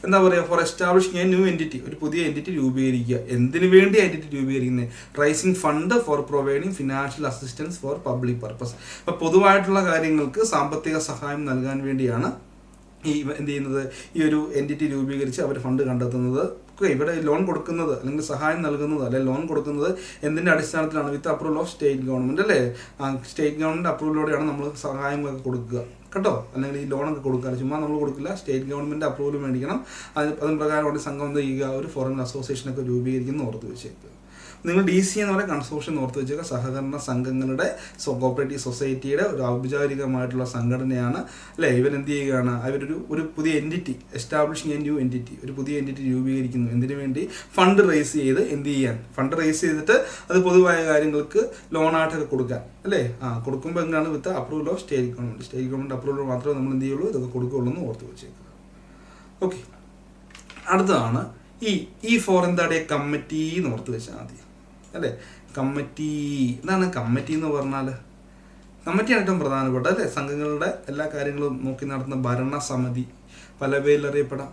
എന്താ പറയുക, four establishing a new entity, ഒരു പുതിയ എൻറ്റിറ്റി രൂപീകരിക്കുക. എന്തിനു വേണ്ടി ഐഡന്റിറ്റി രൂപീകരിക്കുന്നത്? Rising fund for providing financial assistance for public purpose. അപ്പൊ പൊതുവായിട്ടുള്ള കാര്യങ്ങൾക്ക് സാമ്പത്തിക സഹായം നൽകാൻ വേണ്ടിയാണ് എന്ത് ചെയ്യുന്നത്, ഈ ഒരു എൻറ്റിറ്റി രൂപീകരിച്ച് അവർ ഫണ്ട് കണ്ടെത്തുന്നത്. ഇവിടെ ലോൺ കൊടുക്കുന്നത് അല്ലെങ്കിൽ സഹായം നൽകുന്നത് അല്ലെ ലോൺ കൊടുക്കുന്നത് എന്തിന്റെ അടിസ്ഥാനത്തിലാണ്? വിത്ത് അപ്രൂവൽ ഓഫ് സ്റ്റേറ്റ് ഗവൺമെന്റ് അല്ലേ. സ്റ്റേറ്റ് ഗവൺമെന്റ് അപ്രൂവലോടെയാണ് നമ്മൾ സഹായങ്ങളൊക്കെ കൊടുക്കുക കേട്ടോ. അല്ലെങ്കിൽ ഈ ലോണൊക്കെ കൊടുക്കുക, ചുമ്മാ നമ്മൾ കൊടുക്കില്ല, സ്റ്റേറ്റ് ഗവൺമെന്റ് അപ്രൂവൽ മേടിക്കണം. അതിന് പ്രകാരമാണ് സംഘം എന്ത് ചെയ്യുക, ഒരു ഫോറിൻ അസോസിയേഷനൊക്കെ രൂപീകരിക്കുന്ന ഓർത്ത് വെച്ചേക്കുക. നിങ്ങൾ DC എന്ന് പറയുന്ന കൺസോർഷ്യം ഓർത്ത് വെച്ചേക്കുക. സഹകരണ സംഘങ്ങളുടെ കോപ്പറേറ്റീവ് സൊസൈറ്റിയുടെ ഒരു ഔപചാരികമായിട്ടുള്ള സംഘടനയാണ് അല്ലേ. ഇവരെന്ത് ചെയ്യുകയാണ്, ഒരു പുതിയ entity, establishing a new entity, ഒരു പുതിയ എൻറ്റിറ്റി രൂപീകരിക്കുന്നു. എന്തിനു വേണ്ടി? ഫണ്ട് റേസ് ചെയ്ത് എന്ത് ചെയ്യാൻ, ഫണ്ട് റേസ് ചെയ്തിട്ട് അത് പൊതുവായ കാര്യങ്ങൾക്ക് ലോണായിട്ടൊക്കെ കൊടുക്കാൻ അല്ലേ. കൊടുക്കുമ്പോൾ എങ്ങനെയാണ്? With approval of state government. State government approval മാത്രമേ നമ്മൾ എന്ത് ചെയ്യുള്ളൂ, ഇതൊക്കെ കൊടുക്കുകയുള്ളൂ എന്ന് ഓർത്ത് വെച്ചേക്കുക. ഓക്കെ, അടുത്തതാണ് ഈ ഫോർ എന്താടെ കമ്മിറ്റി എന്ന് ഓർത്ത് വെച്ചാൽ മതി അല്ലേ. കമ്മിറ്റി എന്താണ്? കമ്മിറ്റി എന്ന് പറഞ്ഞാൽ കമ്മിറ്റിയാണ് ഏറ്റവും പ്രധാനപ്പെട്ട അല്ലേ. സംഘങ്ങളുടെ എല്ലാ കാര്യങ്ങളും നോക്കി നടത്തുന്ന ഭരണസമിതി, പല പേരിൽ അറിയപ്പെടാം.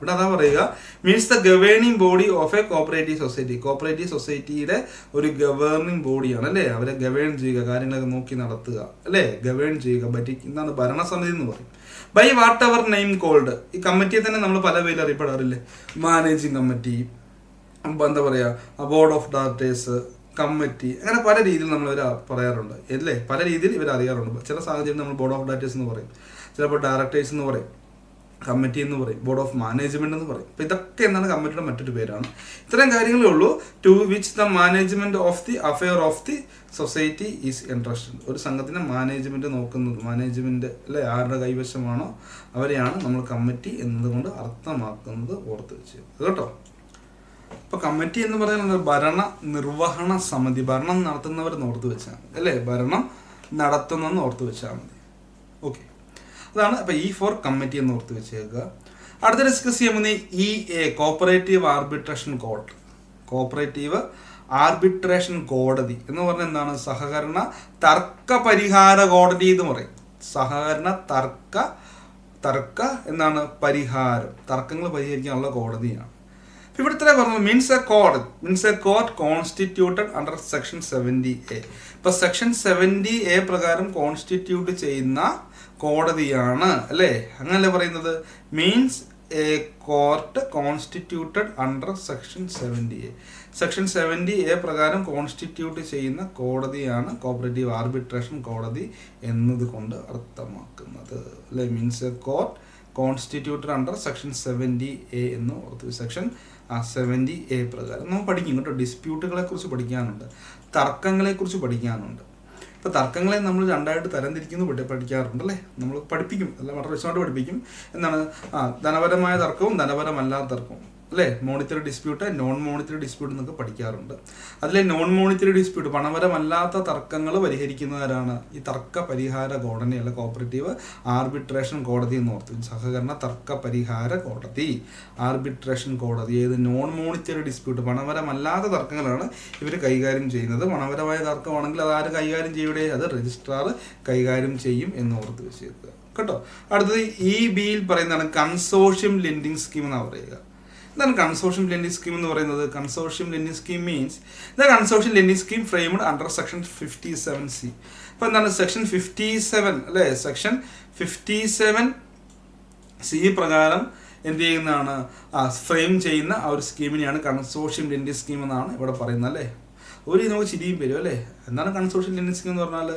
ഇവിടെ അതാ പറയുക, means the governing body of a cooperative society. Cooperative സൊസൈറ്റിയുടെ ഒരു ഗവേണിംഗ് ബോഡിയാണ് അല്ലേ. അവരെ ഗവേൺ ചെയ്യുക, കാര്യങ്ങളൊക്കെ നോക്കി നടത്തുക അല്ലേ, ഗവേൺ ചെയ്യുക. എന്താണ് ഭരണസമിതി എന്ന് പറയും. By whatever name called. ഈ കമ്മിറ്റിയെ തന്നെ നമ്മൾ പല പേരിൽ അറിയപ്പെടാറില്ലേ. മാനേജിങ് കമ്മിറ്റി, എന്താ പറയുക, ബോർഡ് ഓഫ് ഡയറക്ടേഴ്സ്, കമ്മിറ്റി, അങ്ങനെ പല രീതിയിൽ നമ്മൾ ഇവർ പറയാറുണ്ട് അല്ലേ. പല രീതിയിൽ ഇവർ അറിയാറുണ്ട്. ചില സാഹചര്യം നമ്മൾ ബോർഡ് ഓഫ് ഡയറക്ടേഴ്സ് എന്ന് പറയും, ചിലപ്പോൾ ഡയറക്ടേഴ്സ് എന്ന് പറയും, കമ്മിറ്റി എന്ന് പറയും, ബോർഡ് ഓഫ് മാനേജ്മെന്റ് എന്ന് പറയും. അപ്പോൾ ഇതൊക്കെ എന്താണ് കമ്മിറ്റിയുടെ മറ്റൊരു പേരാണ്. ഇത്രയും കാര്യങ്ങളേ ഉള്ളൂ. To which the management of the affair of the society is interested. ഒരു സംഘത്തിന്റെ മാനേജ്മെന്റ് നോക്കുന്നത്, മാനേജ്മെന്റ് അല്ലെ ആരുടെ കൈവശമാണോ അവരെയാണ് നമ്മൾ കമ്മിറ്റി എന്നതുകൊണ്ട് അർത്ഥമാക്കുന്നത്. ഓർത്ത് വെച്ച് കേട്ടോ. ഇപ്പൊ കമ്മിറ്റി എന്ന് പറയുന്നത് ഭരണ നിർവഹണ സമിതി, ഭരണം നടത്തുന്നവരെന്ന് ഓർത്ത് വെച്ചാൽ മതി അല്ലേ. ഭരണം നടത്തുന്നെന്ന് ഓർത്ത് വെച്ചാൽ മതി. ഓക്കെ, അതാണ് ഇപ്പൊ ഫോർ കമ്മിറ്റി എന്ന് ഓർത്ത് വെച്ചേക്കുക. അടുത്ത ഡിസ്കസ് ചെയ്യുമ്പോൾ cooperative arbitration court. Cooperative arbitration കോടതി എന്ന് പറഞ്ഞാൽ എന്താണ്? സഹകരണ തർക്ക പരിഹാര കോടതി എന്ന് പറയും. സഹകരണ തർക്ക എന്താണ്? പരിഹാരം, തർക്കങ്ങൾ പരിഹരിക്കാനുള്ള കോടതിയാണ്. ഇവിടെ ഇത്ര പറഞ്ഞു, means A court constituted under section 70A. ഇപ്പൊ സെക്ഷൻ 70A പ്രകാരം കോൺസ്റ്റിറ്റ്യൂട്ട് ചെയ്യുന്ന കോടതിയാണ് അല്ലേ. അങ്ങനല്ലേ പറയുന്നത്? Means A court constituted under section 70A. Section 70A പ്രകാരം കോൺസ്റ്റിറ്റ്യൂട്ട് ചെയ്യുന്ന കോടതിയാണ് കോപ്പറേറ്റീവ് ആർബിട്രേഷൻ കോടതി എന്നതുകൊണ്ട് അർത്ഥമാക്കുന്നത് അല്ലെ. Means A court constituted under section 70A എന്ന് ഓർത്തു. സെക്ഷൻ 70A പ്രകാരം നമ്മൾ പഠിക്കും കേട്ടോ. ഡിസ്പ്യൂട്ടുകളെ കുറിച്ച് പഠിക്കാനുണ്ട്, തർക്കങ്ങളെ കുറിച്ച് പഠിക്കാനുണ്ട്. ഇപ്പൊ തർക്കങ്ങളെ നമ്മൾ രണ്ടായിട്ട് തരംതിരിക്കുന്നു പഠിക്കാറുണ്ട് അല്ലേ. നമ്മൾ പഠിപ്പിക്കും, അല്ല വളരെ വിശദമായിട്ട് പഠിപ്പിക്കും. എന്താണ്? ധനപരമായ തർക്കവും ധനപരമല്ലാത്ത തർക്കവും അല്ലേ. Monetary dispute, non monetary dispute എന്നൊക്കെ പഠിക്കാറുണ്ട്. അതിലെ നോൺ മോണിറ്ററി ഡിസ്പ്യൂട്ട്, പണപരമല്ലാത്ത തർക്കങ്ങൾ പരിഹരിക്കുന്നവരാണ് ഈ തർക്ക പരിഹാര കോടതി അല്ല കോപ്പറേറ്റീവ് ആർബിട്രേഷൻ കോടതി എന്ന് ഓർത്തു. സഹകരണ തർക്ക പരിഹാര കോടതി, ആർബിട്രേഷൻ കോടതി. ഏത്? നോൺ മോണിറ്ററി ഡിസ്പ്യൂട്ട്, പണപരമല്ലാത്ത തർക്കങ്ങളാണ് ഇവർ കൈകാര്യം ചെയ്യുന്നത്. പണപരമായ തർക്കമാണെങ്കിൽ അത് ആര് കൈകാര്യം ചെയ്യൂടെ? അത് രജിസ്ട്രാർ കൈകാര്യം ചെയ്യും എന്ന് ഓർത്ത് വെച്ചേക്കുക കേട്ടോ. അടുത്തത് ബിയിൽ പറയുന്നതാണ് കൺസോർഷ്യം ലെൻഡിങ് സ്കീം എന്നാണ് പറയുക. എന്താണ് കൺസോർഷ്യം ലെൻഡിങ് സ്കീം എന്ന് പറയുന്നത്? Consortium lending scheme means the consortium lending scheme framed under section 57C. അപ്പോൾ എന്താണ് സെക്ഷൻ 57 അല്ലേ. സെക്ഷൻ 57C പ്രകാരം എന്ത് ചെയ്യുന്നതാണ്? ഫ്രെയിം ചെയ്യുന്ന ആ ഒരു സ്കീമിനെയാണ് കൺസോർഷ്യം ലെൻഡിങ് സ്കീം എന്നാണ് ഇവിടെ പറയുന്നത് അല്ലേ. നമുക്ക് ചിരിയും വരും അല്ലേ. എന്താണ് കൺസോർഷ്യം ലെൻഡിങ് സ്കീം എന്ന് പറഞ്ഞാൽ?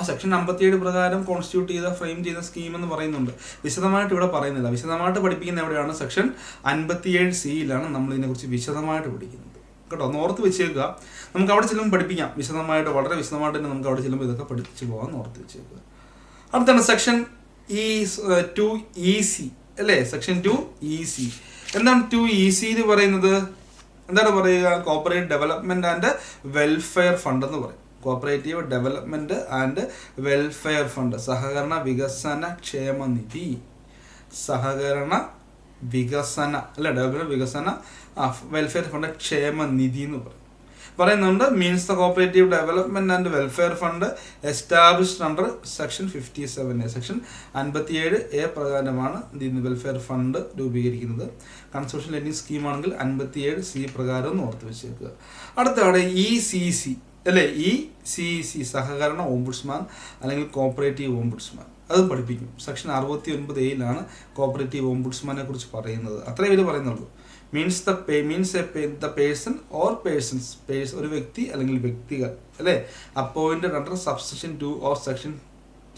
സെക്ഷൻ 57 പ്രകാരം കോൺസ്റ്റിറ്റ്യൂട്ട് ചെയ്ത ഫ്രെയിം ചെയ്ത സ്കീം എന്ന് പറയുന്നുണ്ട്. വിശദമായിട്ട് ഇവിടെ പറയുന്നില്ല. വിശദമായിട്ട് പഠിപ്പിക്കുന്ന എവിടെയാണ്? സെക്ഷൻ 57C നമ്മൾ ഇതിനെക്കുറിച്ച് വിശദമായിട്ട് പഠിക്കുന്നത് കേട്ടോ. ഒന്ന് ഓർത്ത് വെച്ചേക്കുക. നമുക്ക് അവിടെ ചെല്ലുമ്പോൾ പഠിപ്പിക്കാം വിശദമായിട്ട്, വളരെ വിശദമായിട്ട് തന്നെ നമുക്ക് അവിടെ ചെല്ലുമ്പോൾ ഇതൊക്കെ പഠിച്ചു പോകാൻ ഓർത്ത് വെച്ചേക്കുക. അടുത്താണ് സെക്ഷൻ 2EC അല്ലേ. സെക്ഷൻ 2EC എന്താണ് 2EC എന്ന് പറയുന്നത്? എന്താണ് പറയുക? Cooperative development and welfare fund എന്ന് പറയും. Cooperative development and welfare fund, സഹകരണ വികസന ക്ഷേമ നിധി, സഹകരണ വികസന അല്ല ഡെവലപ്മെന്റ് വികസന വെൽഫെയർ ഫണ്ട് ക്ഷേമ നിധി എന്ന് പറയും. പറയുന്നുണ്ട് means the cooperative development and welfare fund established under section 57A. Section 57A പ്രകാരമാണ് വെൽഫെയർ ഫണ്ട് രൂപീകരിക്കുന്നത്. കൺസോർഷ്യൽ ലെൻഡിംഗ് സ്കീമാണെങ്കിൽ 57C പ്രകാരം ഒന്ന് ഓർത്ത് വെച്ചേക്കുക. അടുത്താണ് ECC അല്ലേ? ECC സഹകരണ ഓംബുഡ്സ്മാൻ അല്ലെങ്കിൽ കോപ്പറേറ്റീവ് ഓംബുഡ്സ്മാൻ, അതും പഠിപ്പിക്കും. സെക്ഷൻ 69A കോപ്പറേറ്റീവ് ഓംബുഡ്സ്മാനെ കുറിച്ച് പറയുന്നത്. അത്രേ ഇവർ പറയുന്നുള്ളൂ. Means the person or persons, ഒരു വ്യക്തി അല്ലെങ്കിൽ വ്യക്തികൾ അല്ലേ, appointed under subsection 2 of section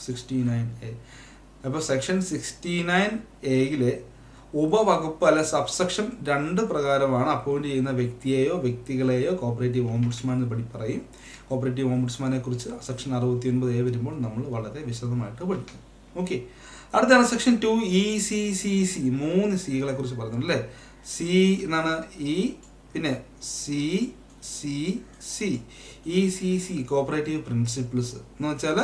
69A. അപ്പോൾ സെക്ഷൻ 69A ഉപവകുപ്പ് അല്ലെ സബ്സെക്ഷൻ 2 പ്രകാരമാണ് അപ്പോയിന്റ് ചെയ്യുന്ന വ്യക്തിയെയോ വ്യക്തികളെയോ കോപ്പറേറ്റീവ് ഓംബുഡ്സ്മാൻ എന്ന് പറയും. കോപ്പറേറ്റീവ് ഓംബുഡ്സ്മാനെ കുറിച്ച് സെക്ഷൻ 69A വരുമ്പോൾ നമ്മൾ വളരെ വിശദമായിട്ട് പഠിക്കും. ഓക്കെ, അടുത്താണ് സെക്ഷൻ 2 ECCC. 3 സികളെ കുറിച്ച് പറയുന്നുണ്ട് അല്ലേ? സി എന്നാണ് ഇ, പിന്നെ CCC. ECC കോപ്പറേറ്റീവ് പ്രിൻസിപ്പിൾസ് എന്ന് വെച്ചാൽ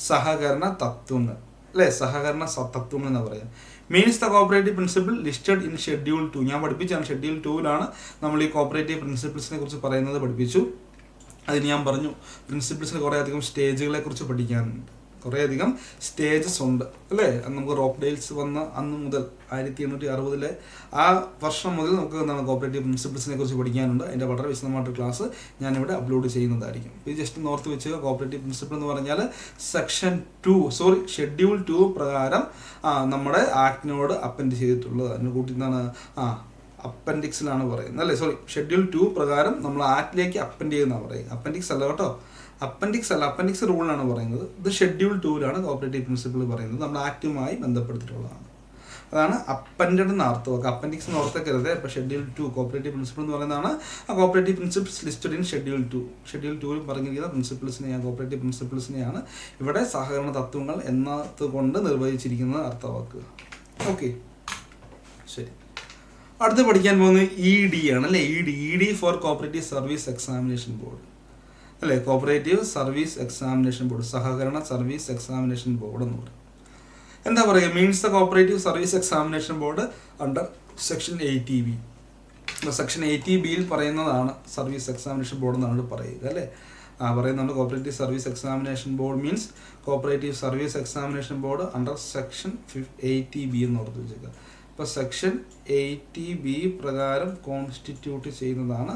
സഹകരണ തത്വങ്ങൾ അല്ലേ? സഹകരണ തത്വങ്ങൾ എന്ന് പറയാം. Means the cooperative principle listed in schedule 2. ഞാൻ പഠിപ്പിച്ചാണ്. ഷെഡ്യൂൾ 2 നമ്മൾ ഈ കോപ്പറേറ്റീവ് പ്രിൻസിപ്പിൾസിനെ കുറിച്ച് പറയുന്നത് പഠിപ്പിച്ചു. അതിന് ഞാൻ പറഞ്ഞു പ്രിൻസിപ്പിൾസിന് കുറേ അധികം സ്റ്റേജുകളെ കുറിച്ച് പഠിക്കാനുണ്ട്. കുറേയധികം സ്റ്റേജസ് ഉണ്ട് അല്ലേ? നമുക്ക് റോക്ക്ഡെയിൽസ് വന്ന അന്ന് മുതൽ 1860 ആ വർഷം മുതൽ നമുക്ക് എന്താണ് കോപ്പറേറ്റീവ് പ്രിൻസിപ്പിൾസിനെ കുറിച്ച് പഠിക്കാനുണ്ട്. അതിൻ്റെ വളരെ വിശദമായിട്ട് ക്ലാസ് ഞാനിവിടെ അപ്ലോഡ് ചെയ്യുന്നതായിരിക്കും. ഇത് ജസ്റ്റ് നോർത്ത് വെച്ച് കോപ്പറേറ്റീവ് പ്രിൻസിപ്പിൾ എന്ന് പറഞ്ഞാൽ ഷെഡ്യൂൾ 2 പ്രകാരം നമ്മുടെ ആക്ടിനോട് അപ്പൻഡ് ചെയ്തിട്ടുള്ളത്. അതിന് കൂട്ടി എന്താണ് അപ്പൻഡിക്സിലാണ് പറയുന്നത് അല്ലേ? ഷെഡ്യൂൾ 2 പ്രകാരം നമ്മൾ ആക്ടിലേക്ക് അപ്പൻഡ് ചെയ്യുന്ന പറയുക. അപ്പൻഡിക്സ് അല്ല കേട്ടോ, അപ്പൻഡിക്സ് റൂളിലാണ് പറയുന്നത്. ഇത് ഷെഡ്യൂൾ 2 കോപ്പറേറ്റീവ് പ്രിൻസിപ്പിൾ പറയുന്നത്, നമ്മൾ ആക്റ്റുമായി ബന്ധപ്പെടുത്തിയിട്ടുള്ളതാണ്. അതാണ് അപ്പൻഡഡ് എന്ന് അർത്ഥമൊക്കെ. അപ്പൻഡിക്സ് എന്ന് ഓർത്തേക്കരുത്. ഇപ്പോൾ ഷെഡ്യൂൾ 2 കോപ്പറേറ്റീവ് പ്രിൻസിപ്പിൾ എന്ന് പറയുന്നതാണ് ആ cooperative principles listed in schedule 2. Schedule 2 പറഞ്ഞിരിക്കുന്ന പ്രിൻസിപ്പിൾസിനെയാണ്, കോപ്പറേറ്റീവ് പ്രിൻസിപ്പിൾസിനെയാണ് ഇവിടെ സഹകരണ തത്വങ്ങൾ എന്നതുകൊണ്ട് നിർവഹിച്ചിരിക്കുന്നത് അർത്ഥമാക്കുക. ഓക്കെ, ശരി. അടുത്ത് പഠിക്കാൻ പോകുന്നത് ED ആണ് അല്ലേ? ED for cooperative service examination board അല്ലേ? കോപ്പറേറ്റീവ് സർവീസ് എക്സാമിനേഷൻ ബോർഡ്, സഹകരണ സർവീസ് എക്സാമിനേഷൻ ബോർഡ് എന്ന് പറയും. എന്താ പറയുക? Means the cooperative service examination board under section 80B. Section 80Bയിൽ പറയുന്നതാണ് സർവീസ് എക്സാമിനേഷൻ ബോർഡ് എന്നാണ് പറയുക അല്ലേ? പറയുന്നുണ്ട് cooperative service examination board means cooperative service examination board under section 80B എന്ന് ഓർത്ത് വെച്ചേക്കുക. ഇപ്പോൾ സെക്ഷൻ 80B പ്രകാരം കോൺസ്റ്റിറ്റ്യൂട്ട് ചെയ്യുന്നതാണ്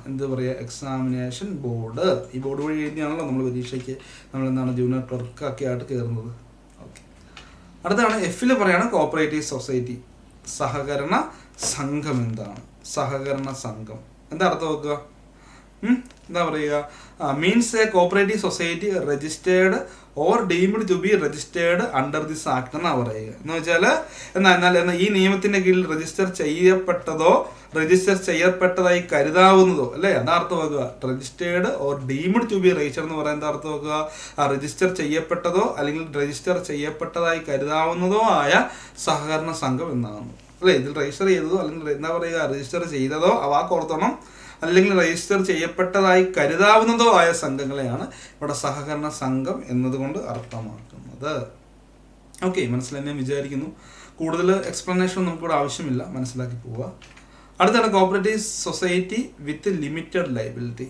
എന്ത് പറയുക എക്സാമിനേഷൻ ബോർഡ്. ഈ ബോർഡ് വഴി എഴുതിയാണല്ലോ നമ്മൾ പരീക്ഷയ്ക്ക് നമ്മൾ ജൂനിയർ ക്ലർക്കൊക്കെ ആയിട്ട് കയറുന്നത്. ഓക്കെ, അടുത്താണ് Fൽ പറയാണ് കോപ്പറേറ്റീവ് സൊസൈറ്റി, സഹകരണ സംഘം. എന്താണ് സഹകരണ സംഘം? എന്താ അർത്ഥം വെക്കുക? എന്താ പറയുക? Means a cooperative society registered or deemed to be registered under this act എന്നാണ് പറയുക. എന്ന് വെച്ചാൽ എന്നാൽ ഈ നിയമത്തിന്റെ കീഴിൽ രജിസ്റ്റർ ചെയ്യപ്പെട്ടതായി കരുതാവുന്നതോ അല്ലേ? അതാർത്ഥമാക്കുക. Registered or deemed to be register എന്ന് പറയുന്നത് അർത്ഥമാക്കുക രജിസ്റ്റർ ചെയ്യപ്പെട്ടതോ അല്ലെങ്കിൽ രജിസ്റ്റർ ചെയ്യപ്പെട്ടതായി കരുതാവുന്നതോ ആയ സഹകരണ സംഘം എന്നാണ് അല്ലേ? ഇതിൽ രജിസ്റ്റർ ചെയ്തതോ അല്ലെങ്കിൽ എന്താ പറയുക രജിസ്റ്റർ ചെയ്തതോ വാക്കോർത്തോണം, അല്ലെങ്കിൽ രജിസ്റ്റർ ചെയ്യപ്പെട്ടതായി കരുതാവുന്നതോ ആയ സംഘങ്ങളെയാണ് ഇവിടെ സഹകരണ സംഘം എന്നതുകൊണ്ട് അർത്ഥമാക്കുന്നത്. ഓക്കെ, മനസ്സിലായി വിചാരിക്കുന്നു. കൂടുതൽ എക്സ്പ്ലനേഷൻ നമുക്കിവിടെ ആവശ്യമില്ല, മനസ്സിലാക്കി പോവുക. അടുത്താണ് cooperative society with limited liability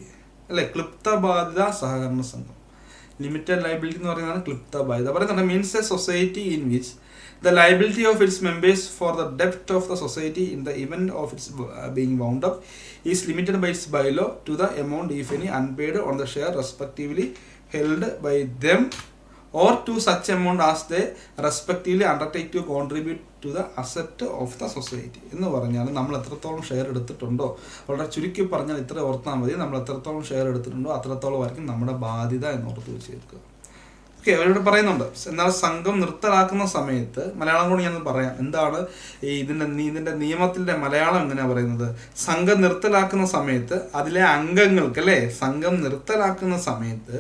അല്ലെ? ക്ലിപ്ത ബാധ്യത സഹകരണ സംഘം. ലിമിറ്റഡ് ലയബിലിറ്റി എന്ന് പറയുന്നതാണ് ക്ലിപ്ത ബാധ്യത. പറയുന്നത് means a society in which the liability of its members for the debt of the society in the event of its being wound up is limited by its bylaw to the amount, if any, unpaid on the share respectively held by them or to such amount as they respectively undertake to contribute to the asset of the society. എന്ന് പറഞ്ഞാൽ നമ്മൾ എത്രത്തോളം ഷെയർ എടുത്തിട്ടുണ്ടോ, വളരെ ചുരുക്കി പറഞ്ഞാൽ ഇത്ര ഓർത്താൽ മതി, നമ്മൾ എത്രത്തോളം ഷെയർ എടുത്തിട്ടുണ്ടോ അത്രത്തോളം ആയിരിക്കും നമ്മുടെ ബാധ്യത എന്ന് ഓർത്ത് വെച്ചേക്കുക. ഓക്കെ, അവരോട് പറയുന്നുണ്ട്. എന്നാൽ സംഘം നിർത്തലാക്കുന്ന സമയത്ത് മലയാളം കൊണ്ട് ഞാൻ പറയാം എന്താണ് ഇതിന്റെ നിയമത്തിന്റെ മലയാളം എങ്ങനെയാണ് പറയുന്നത്. സംഘം നിർത്തലാക്കുന്ന സമയത്ത് അതിലെ അംഗങ്ങൾക്ക്, അല്ലേ, സംഘം നിർത്തലാക്കുന്ന സമയത്ത്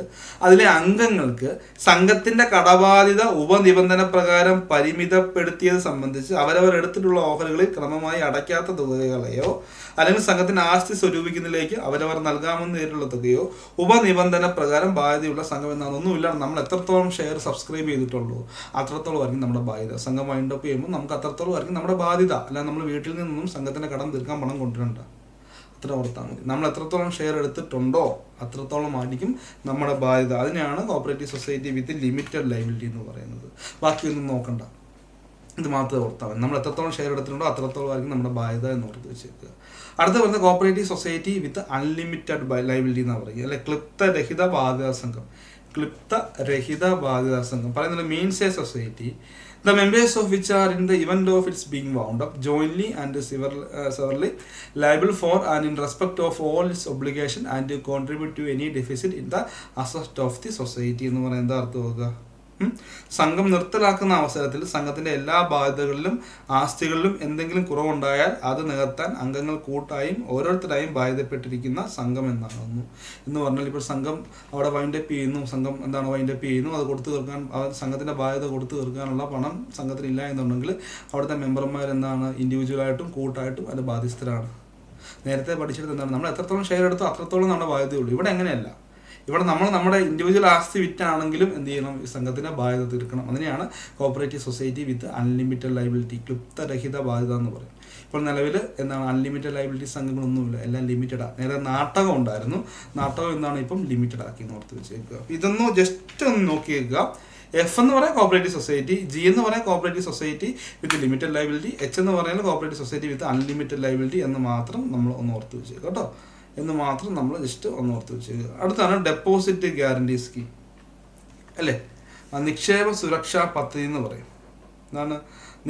അതിലെ അംഗങ്ങൾക്ക് സംഘത്തിന്റെ കടബാധ്യത ഉപനിബന്ധന പ്രകാരം പരിമിതപ്പെടുത്തിയത് സംബന്ധിച്ച് അവരവർ എടുത്തിട്ടുള്ള ഓഹരികളിൽ ക്രമമായി അടയ്ക്കാത്ത തുകകളെയോ അല്ലെങ്കിൽ സംഘത്തിന്റെ ആസ്തി സ്വരൂപിക്കുന്നതിലേക്ക് അവരവർ നൽകാമെന്ന് നേരിട്ടുള്ള തുകയോ ഉപനിബന്ധന പ്രകാരം ബാധ്യതയുള്ള സംഘം എന്നാണ്. ഒന്നുമില്ല, നമ്മൾ എത്രത്തോളം ഷെയർ സബ്സ്ക്രൈബ് ചെയ്തിട്ടുള്ളൂ അത്രത്തോളം ആയിരിക്കും നമ്മുടെ ബാധ്യത. സംഘം വൈൻഡ് അപ്പ് ചെയ്യുമ്പോൾ നമുക്ക് അത്രത്തോളം ആയിരിക്കും നമ്മുടെ ബാധ്യത. അല്ല നമ്മൾ വീട്ടിൽ നിന്നും സംഘത്തിന്റെ കടം തീർക്കാൻ പണം കൊണ്ടുവരണ്ട, അത്ര ഓർത്താൽ മതി. നമ്മൾ എത്രത്തോളം ഷെയർ എടുത്തിട്ടുണ്ടോ അത്രത്തോളം ആയിരിക്കും നമ്മുടെ ബാധ്യത. അതിനെയാണ് cooperative society with limited liability എന്ന് പറയുന്നത്. ബാക്കിയൊന്നും നോക്കണ്ട, ഇത് മാത്രമേ ഓർത്താൽ മതി. നമ്മൾ എത്രത്തോളം ഷെയർ എടുത്തിട്ടുണ്ടോ അത്രത്തോളം ആയിരിക്കും നമ്മുടെ ബാധ്യത എന്ന് ഓർത്ത് വെച്ചേക്കുക. അടുത്ത പറയുന്ന cooperative society with unlimited liability എന്ന് പറയുക, അല്ലെ, ക്ലിപ്തരഹിത ബാധ്യതാ സംഘം. ക്ലിപ്തരഹിത ബാധ്യതാ സംഘം പറയുന്നത് means a society the members of which are in the event of its being wound up jointly and severally liable for and in respect of all its obligation and to contribute to any deficit in the asset of the society എന്ന് പറയുന്നത് എന്താ അർത്ഥം നോക്കുക. സംഘം നിർത്തലാക്കുന്ന അവസരത്തിൽ സംഘത്തിന്റെ എല്ലാ ബാധ്യതകളിലും ആസ്തികളിലും എന്തെങ്കിലും കുറവുണ്ടായാൽ അത് നികത്താൻ അംഗങ്ങൾ കൂട്ടായും ഓരോരുത്തരായും ബാധ്യതപ്പെട്ടിരിക്കുന്ന സംഘം എന്നാകുന്നു എന്ന് പറഞ്ഞാൽ, ഇപ്പോൾ സംഘം അവിടെ വൈൻഡപ്പ് ചെയ്യുന്നു, സംഘം എന്താണ് വൈൻഡപ്പ് ചെയ്യുന്നു, അത് കൊടുത്തു തീർക്കാൻ സംഘത്തിന്റെ ബാധ്യത കൊടുത്തു തീർക്കാനുള്ള പണം സംഘത്തിന് ഇല്ല എന്നുണ്ടെങ്കിൽ അവിടുത്തെ മെമ്പർമാർ എന്താണ് ഇൻഡിവിജ്വലായിട്ടും കൂട്ടായിട്ടും അത് ബാധ്യസ്ഥരാണ്. നേരത്തെ പഠിച്ചിട്ട് എന്താണ്, നമ്മൾ എത്രത്തോളം ഷെയർ എടുത്തോ അത്രത്തോളം നമ്മുടെ ബാധ്യതയുള്ളൂ. ഇവിടെ എങ്ങനെയല്ല, ഇവിടെ നമ്മൾ നമ്മുടെ ഇൻഡിവിജ്വൽ ആസ്തി വിറ്റാണെങ്കിലും എന്ത് ചെയ്യണം, ഈ സംഘത്തിന്റെ ബാധ്യത തീർക്കണം. അതിനെയാണ് cooperative society with unlimited liability, ക്ലിപ്തരഹിത ബാധ്യത എന്ന് പറയും. ഇപ്പോൾ നിലവിൽ എന്താണ് അൺലിമിറ്റഡ് ലയബിലിറ്റി സംഘങ്ങളൊന്നുമില്ല, എല്ലാം ലിമിറ്റഡാണ്. നേരെ നാട്ടകം ഉണ്ടായിരുന്നു, നാട്ടകം എന്താണ് ഇപ്പം ലിമിറ്റഡ് ആക്കി ഓർത്ത് വെച്ചേക്കുക. ഇതൊന്ന് ജസ്റ്റ് ഒന്ന് നോക്കിയേക്കുക. എഫ് എന്ന് പറയാൻ കോപ്പറേറ്റീവ് സൊസൈറ്റി, ജി എന്ന് പറയാൻ cooperative society with limited liability, H എന്ന് പറയുന്നത് cooperative society with unlimited liability എന്ന് മാത്രം നമ്മൾ ഒന്ന് ഓർത്ത് വെച്ചേക്കുക കേട്ടോ. എന്ന് മാത്രം നമ്മൾ ജസ്റ്റ് ഒന്ന് ഓർത്ത് വെച്ചേക്കുക. അടുത്താണ് ഡെപ്പോസിറ്റ് ഗ്യാരണ്ടി സ്കീം, അല്ലേ, നിക്ഷേപ സുരക്ഷാ പദ്ധതി എന്ന് പറയും. എന്താണ്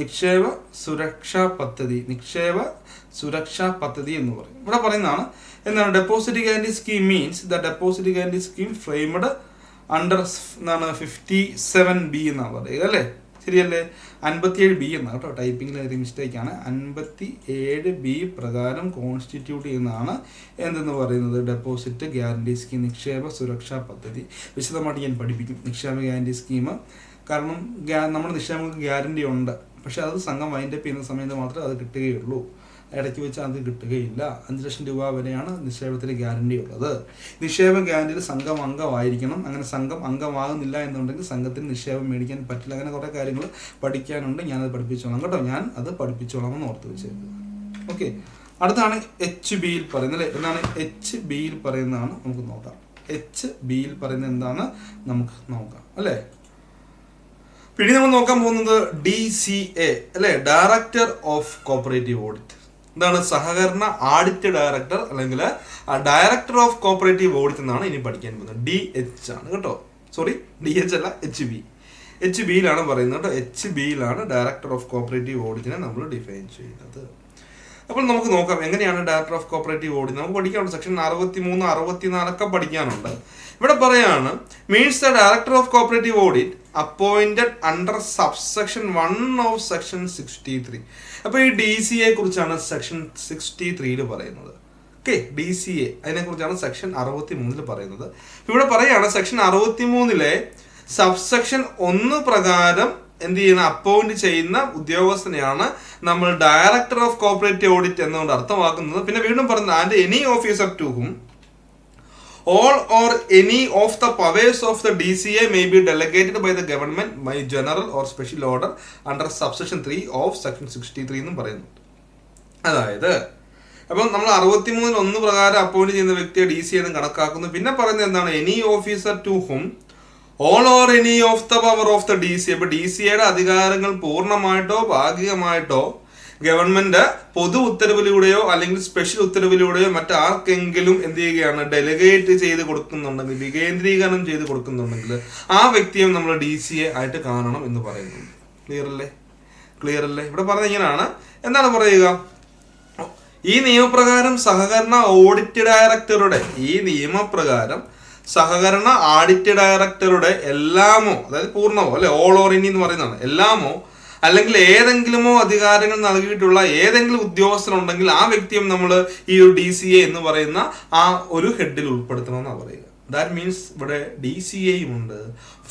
നിക്ഷേപ സുരക്ഷാ പദ്ധതി, നിക്ഷേപ സുരക്ഷാ പദ്ധതി എന്ന് പറയും. ഇവിടെ പറയുന്നതാണ് എന്താണ് deposit guarantee scheme means the deposit guarantee scheme framed under എന്താണ് 57B എന്നാണ് പറയുക, അല്ലേ, ശരിയല്ലേ. 57B എന്നാണ് കേട്ടോ, ടൈപ്പിങ്ങിൽ ഒരു മിസ്റ്റേക്കാണ്. 57B പ്രകാരം കോൺസ്റ്റിറ്റ്യൂട്ട് ചെയ്യുന്നതാണ് എന്തെന്ന് പറയുന്നത് ഡെപ്പോസിറ്റ് ഗ്യാരണ്ടി സ്കീം, നിക്ഷേപ സുരക്ഷാ പദ്ധതി. വിശദമായിട്ട് ഞാൻ പഠിപ്പിക്കും നിക്ഷേപ ഗ്യാരണ്ടി സ്കീം. കാരണം നമ്മുടെ നിക്ഷേപങ്ങൾക്ക് ഗ്യാരണ്ടി ഉണ്ട്, പക്ഷെ അത് സംഘം വൈൻഡപ്പ് ചെയ്യുന്ന സമയത്ത് മാത്രമേ അത് കിട്ടുകയുള്ളൂ, ഇടയ്ക്ക് വെച്ച് അത് കിട്ടുകയില്ല. 5 ലക്ഷം രൂപ വരെയാണ് നിക്ഷേപത്തിന് ഗ്യാരണ്ടി ഉള്ളത്. നിക്ഷേപ ഗ്യാരണ്ടിയിൽ സംഘം അംഗമായിരിക്കണം. അങ്ങനെ സംഘം അംഗമാകുന്നില്ല എന്നുണ്ടെങ്കിൽ സംഘത്തിന് നിക്ഷേപം മേടിക്കാൻ പറ്റില്ല. അങ്ങനെ കുറേ കാര്യങ്ങൾ പഠിക്കാനുണ്ട്, ഞാനത് പഠിപ്പിച്ചോളാം കേട്ടോ. ഞാൻ അത് പഠിപ്പിച്ചോളാം എന്ന് ഓർത്ത് വെച്ചേക്കുക. ഓക്കെ, അടുത്താണ് HBയിൽ പറയുന്നത്, അല്ലേ, എന്താണ് HBയിൽ പറയുന്നതാണ് നമുക്ക് നോക്കാം. HBയിൽ പറയുന്നത് എന്താണ് നമുക്ക് നോക്കാം, അല്ലേ. പിന്നെ നമ്മൾ നോക്കാൻ പോകുന്നത് DCA, അല്ലേ, ഡയറക്ടർ ഓഫ് കോപ്പറേറ്റീവ് ഓഡിറ്റ്. എന്താണ് സഹകരണ ആഡിറ്റ് ഡയറക്ടർ അല്ലെങ്കിൽ ഡയറക്ടർ ഓഫ് കോപ്പറേറ്റീവ് ഓഡിറ്റ് എന്നാണ് ഇനി പഠിക്കാൻ പോകുന്നത്. DH ആണ് കേട്ടോ, സോറി DH അല്ല, HBയിലാണ് പറയുന്നത് കേട്ടോ. HBയിലാണ് ഡയറക്ടർ ഓഫ് കോപ്പറേറ്റീവ് ഓഡിറ്റിനെ നമ്മൾ ഡിഫൈൻ ചെയ്യുന്നത്. അപ്പോൾ നമുക്ക് നോക്കാം എങ്ങനെയാണ് ഡയറക്ടർ ഓഫ് കോപ്പറേറ്റീവ് ഓഡിറ്റ്. നമുക്ക് പഠിക്കാനുണ്ട് സെക്ഷൻ 63, 64 ഒക്കെ പഠിക്കാനുണ്ട്. ഇവിടെ പറയാണ് means the director of cooperative audit appointed under subsection 1 of section 63. അപ്പോൾ ഈ DCA കുറിച്ചാണ് സെക്ഷൻ 63 പറയുന്നത്. ഓക്കെ, DCA അതിനെ കുറിച്ചാണ് സെക്ഷൻ 63 പറയുന്നത്. ഇവിടെ പറയാണ് സെക്ഷൻ 63 സബ്സെക്ഷൻ 1 പ്രകാരം എന്ത് ചെയ്യുന്ന അപ്പോയിന്റ് ചെയ്യുന്ന ഉദ്യോഗസ്ഥനെയാണ് നമ്മൾ ഡയറക്ടർ ഓഫ് കോപ്പറേറ്റീവ് ഓഡിറ്റ് എന്നുകൊണ്ട് അർത്ഥമാക്കുന്നത്. പിന്നെ വീണ്ടും പറയുന്നത് and any officer to whom all or any of the powers of the DCA may be delegated by the government by general or special order under subsection 3 of section 63 എന്നും പറയുന്നുണ്ട്. അതായത് അപ്പം നമ്മൾ 63 പ്രകാരം അപ്പോയിന്റ് ചെയ്യുന്ന വ്യക്തിയെ DCA എന്ന് കണക്കാക്കുന്നു. പിന്നെ പറയുന്നത് എന്താണ് any officer to whom all or any of the power of the DCA. അപ്പൊ DCAയുടെ അധികാരങ്ങൾ പൂർണ്ണമായിട്ടോ ഭാഗികമായിട്ടോ ഗവൺമെന്റ് പൊതു ഉത്തരവിലൂടെയോ അല്ലെങ്കിൽ സ്പെഷ്യൽ ഉത്തരവിലൂടെയോ മറ്റാർക്കെങ്കിലും എന്ത് ചെയ്യുകയാണ് ഡെലിഗേറ്റ് ചെയ്ത് കൊടുക്കുന്നുണ്ടെങ്കിൽ, വികേന്ദ്രീകരണം ചെയ്ത് കൊടുക്കുന്നുണ്ടെങ്കിൽ ആ വ്യക്തിയെ നമ്മൾ DCA ആയിട്ട് കാണണം എന്ന് പറയുന്നു. ക്ലിയർ അല്ലേ? ഇവിടെ പറഞ്ഞ ഇങ്ങനെയാണ്. എന്താണ് പറയുക, ഈ നിയമപ്രകാരം സഹകരണ ഓഡിറ്റ് ഡയറക്ടറുടെ സഹകരണ ആഡിറ്റ് ഡയറക്ടറുടെ എല്ലാമോ, അതായത് പൂർണ്ണമോ അല്ലെ ഓൾ ഓർ ഇനി എന്ന് പറയുന്നതാണ്, എല്ലാമോ അല്ലെങ്കിൽ ഏതെങ്കിലുമോ അധികാരങ്ങൾ നൽകിയിട്ടുള്ള ഏതെങ്കിലും ഉദ്യോഗസ്ഥരുണ്ടെങ്കിൽ ആ വ്യക്തിയും നമ്മൾ ഈ ഒരു DCA എന്ന് പറയുന്ന ആ ഒരു ഹെഡിൽ ഉൾപ്പെടുത്തണമെന്നാണ് പറയുക. ദാറ്റ് മീൻസ് ഇവിടെ DCAയും ഉണ്ട്,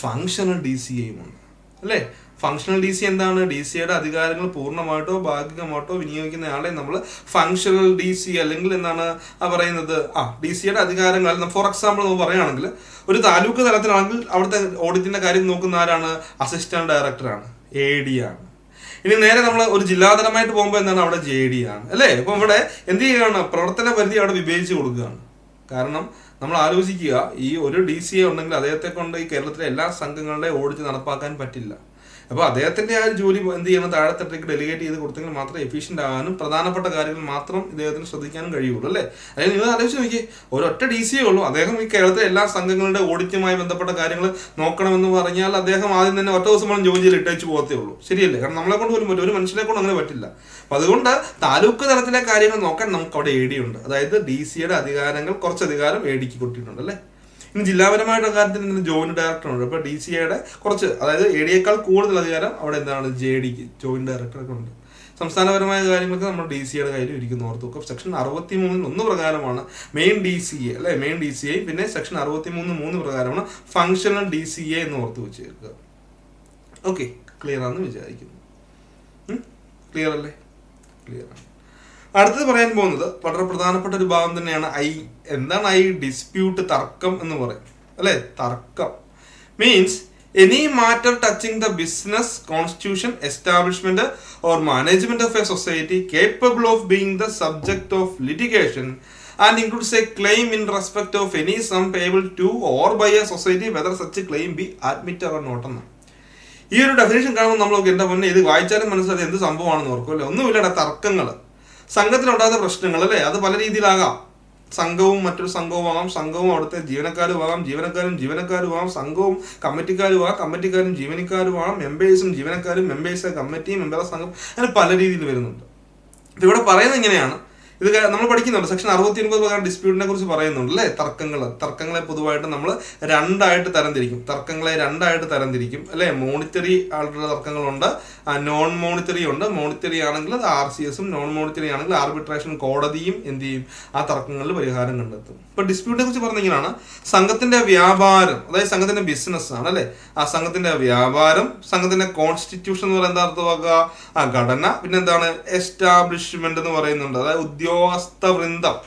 ഫങ്ഷണൽ DCAയും ഉണ്ട് അല്ലേ. ഫങ്ഷണൽ DC എന്താണ്? DCയുടെ അധികാരങ്ങൾ പൂർണ്ണമായിട്ടോ ഭാഗികമായിട്ടോ വിനിയോഗിക്കുന്നയാളെ നമ്മൾ ഫങ്ഷണൽ DC അല്ലെങ്കിൽ എന്താണ് പറയുന്നത്, DCയുടെ അധികാരങ്ങൾ. ഫോർ എക്സാമ്പിൾ നമ്മൾ പറയുകയാണെങ്കിൽ ഒരു താലൂക്ക് തലത്തിലാണെങ്കിൽ അവിടുത്തെ ഓഡിറ്റിന്റെ കാര്യം നോക്കുന്ന ആരാണ്? അസിസ്റ്റന്റ് ഡയറക്ടറാണ്, AD ആണ്. ഇനി നേരെ നമ്മൾ ഒരു ജില്ലാതലമായിട്ട് പോകുമ്പോൾ എന്താണ്? അവിടെ JD ആണ് അല്ലേ. ഇപ്പം ഇവിടെ എന്ത് ചെയ്യുകയാണ്? പ്രവർത്തന പരിധി അവിടെ വിഭജിച്ച് കൊടുക്കുകയാണ്. കാരണം നമ്മൾ ആലോചിക്കുക, ഈ ഒരു DCA ഉണ്ടെങ്കിൽ അദ്ദേഹത്തെ കൊണ്ട് ഈ കേരളത്തിലെ എല്ലാ സംഘങ്ങളുടെയും ഓഡിറ്റ് നടപ്പാക്കാൻ പറ്റില്ല. അപ്പോൾ അദ്ദേഹത്തിന്റെ ആ ജോലി എന്ത് ചെയ്യണം? താഴെത്തട്ടിലേക്ക് ഡെലിഗേറ്റ് ചെയ്ത് കൊടുത്തെങ്കിൽ മാത്രമേ എഫിഷ്യന്റ് ആകാനും പ്രധാനപ്പെട്ട കാര്യങ്ങൾ മാത്രം ഇദ്ദേഹത്തിന് ശ്രദ്ധിക്കാനും കഴിയുള്ളൂ അല്ലേ. അതായത് നിങ്ങൾ ആലോചിച്ച് നോക്കിയേ, ഒരൊറ്റ DCA ഉള്ളൂ, അദ്ദേഹം ഈ കേരളത്തിലെ എല്ലാ സംഘങ്ങളുടെ ഓഡിറ്റുമായി ബന്ധപ്പെട്ട കാര്യങ്ങൾ നോക്കണമെന്ന് പറഞ്ഞാൽ അദ്ദേഹം ആദ്യം തന്നെ ഒറ്റ ദിവസം പോലും ജോലിയിൽ ഇട്ടേച്ച് പോകത്തേ ഉള്ളൂ. ശരിയല്ലേ? കാരണം നമ്മളെ കൊണ്ട് പോലും ഒരു മനുഷ്യനെ കൊണ്ട് അങ്ങനെ പറ്റില്ല. അപ്പൊ അതുകൊണ്ട് താലൂക്ക് തലത്തിലെ കാര്യങ്ങൾ നോക്കാൻ നമുക്ക് അവിടെ AD ഉണ്ട്. അതായത് DCയുടെ അധികാരങ്ങൾ കുറച്ച് അധികാരം ADക്ക് കൊടുത്തിട്ടുണ്ട് അല്ലേ. ഇനി ജില്ലാപരമായിട്ടുള്ള കാര്യത്തിൽ ജോയിന്റ് ഡയറക്ടറുണ്ട്. അപ്പൊ DCയുടെ കുറച്ച്, അതായത് ADയേക്കാൾ കൂടുതൽ അധികാരം അവിടെ എന്താണ്? JDക്ക്, ജോയിന്റ് ഡയറക്ടറൊക്കെ ഉണ്ട്. സംസ്ഥാനപരമായ കാര്യങ്ങൾക്ക് നമ്മൾ DCയുടെ കാര്യം ഇരിക്കുന്നു ഓർത്ത് നോക്കുക. സെക്ഷൻ 63(1) പ്രകാരമാണ് മെയിൻ DCA അല്ലെ, മെയിൻ DCA. പിന്നെ സെക്ഷൻ 63(3) പ്രകാരമാണ് ഫങ്ഷണൽ DCA എന്ന് ഓർത്ത് വെച്ചേക്കുക. ഓക്കെ, ക്ലിയർ ആണെന്ന് വിചാരിക്കുന്നു. ക്ലിയർ അല്ലേ? ക്ലിയർ ആണ്. അടുത്തത് പറയാൻ പോകുന്നത് വളരെ പ്രധാനപ്പെട്ട ഒരു ഭാഗം തന്നെയാണ് എന്താണ് ഡിസ്പ്യൂട്ട്, തർക്കം എന്ന് പറയും അല്ലെ. തർക്കം means any matter touching the business, constitution, establishment or management of a society capable of being the subject of litigation and includes a claim in respect of any sum payable to or by a society whether such claim be admitted or not എന്ന്. ഈ ഒരു ഡെഫിനേഷൻ കാണുമ്പോൾ നമ്മളൊക്കെ എന്താ പറഞ്ഞാൽ ഇത് വായിച്ചാലും മനസ്സിലായത് എന്ത് സംഭവമാണെന്ന് ഓർക്കും അല്ലേ. ഒന്നുമില്ലടാ, തർക്കങ്ങൾ, സംഘത്തിലുണ്ടാകുന്ന പ്രശ്നങ്ങൾ അല്ലേ. അത് പല രീതിയിലാകാം. സംഘവും മറ്റൊരു സംഘവും ആകാം, സംഘവും അവിടുത്തെ ജീവനക്കാരും ആകാം, ജീവനക്കാരും ആകാം, സംഘവും കമ്മിറ്റിക്കാരും ആകാം, കമ്മിറ്റിക്കാരും ജീവനക്കാരും ആകാം, മെമ്പേഴ്സും ജീവനക്കാരും, മെമ്പേഴ്സ് കമ്മിറ്റി, മെമ്പേഴ്സ് സംഘം, അങ്ങനെ പല രീതിയിൽ വരുന്നുണ്ട്. ഇവിടെ പറയുന്നത് ഇങ്ങനെയാണ്, ഇത് നമ്മൾ പഠിക്കുന്നുണ്ട്. സെക്ഷൻ 69 പ്രകാരം ഡിസ്പ്യൂട്ടിനെ കുറിച്ച് പറയുന്നുണ്ട് അല്ലേ. തർക്കങ്ങളെ പൊതുവായിട്ട് നമ്മൾ രണ്ടായിട്ട് തരംതിരിക്കും അല്ലെ. മോണിറ്ററി ആയിട്ടുള്ള തർക്കങ്ങളുണ്ട്, നോൺ മോണിറ്ററി ഉണ്ട്. മോണിറ്ററി ആണെങ്കിൽ അത് RCSും, നോൺ മോണിറ്ററി ആണെങ്കിൽ ആർബിട്രേഷൻ കോടതിയും എന്ത് ചെയ്യും? ആ തർക്കങ്ങളിൽ പരിഹാരം കണ്ടെത്തും. ഇപ്പൊ ഡിസ്പ്യൂട്ടിനെ കുറിച്ച് പറഞ്ഞിങ്ങനെയാണ്, സംഘത്തിന്റെ വ്യാപാരം, അതായത് സംഘത്തിന്റെ ബിസിനസ് ആണ് അല്ലെ. ആ സംഘത്തിന്റെ വ്യാപാരം, സംഘത്തിന്റെ കോൺസ്റ്റിറ്റ്യൂഷൻ എന്ന് പറയുന്നത് അർത്ഥമാക്കുക ഘടന, പിന്നെന്താണ് എസ്റ്റാബ്ലിഷ്മെന്റ് എന്ന് പറയുന്നുണ്ട്, അതായത് ഉദ്യോഗസ്ഥ വൃന്ദം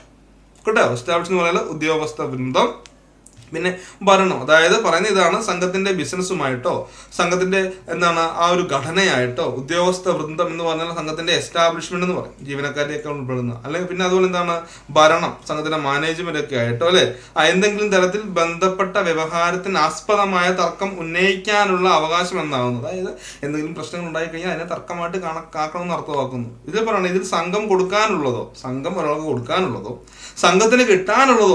കേട്ടോ. എസ്റ്റാബ്ലിഷ് എന്ന് പറയുന്നത് ഉദ്യോഗസ്ഥ വൃന്ദം. പിന്നെ ഭരണം, അതായത് പറയുന്ന ഇതാണ് സംഘത്തിന്റെ ബിസിനസ്സുമായിട്ടോ സംഘത്തിന്റെ എന്താണ് ആ ഒരു ഘടനയായിട്ടോ ഉദ്യോഗസ്ഥ വൃന്ദം എന്ന് പറഞ്ഞാൽ സംഘത്തിന്റെ എസ്റ്റാബ്ലിഷ്മെന്റ് എന്ന് പറയും, ജീവനക്കാരെയൊക്കെ ഉൾപ്പെടുന്ന. അല്ലെങ്കിൽ പിന്നെ അതുപോലെ എന്താണ് ഭരണം, സംഘത്തിന്റെ മാനേജ്മെന്റ് ഒക്കെ ആയിട്ടോ അല്ലെ. എന്തെങ്കിലും തരത്തിൽ ബന്ധപ്പെട്ട വ്യവഹാരത്തിന് ആസ്പദമായ തർക്കം ഉന്നയിക്കാനുള്ള അവകാശം എന്നാകുന്നത്. അതായത് എന്തെങ്കിലും പ്രശ്നങ്ങൾ ഉണ്ടായി കഴിഞ്ഞാൽ അതിനെ തർക്കമായിട്ട് കണക്കാക്കണമെന്ന് അർത്ഥമാക്കുന്നു. ഇതിൽ പറയുന്നത് ഇതിൽ സംഘം ഒരാൾക്ക് കൊടുക്കാനുള്ളതോ സംഘത്തിന് കിട്ടാനുള്ളതോ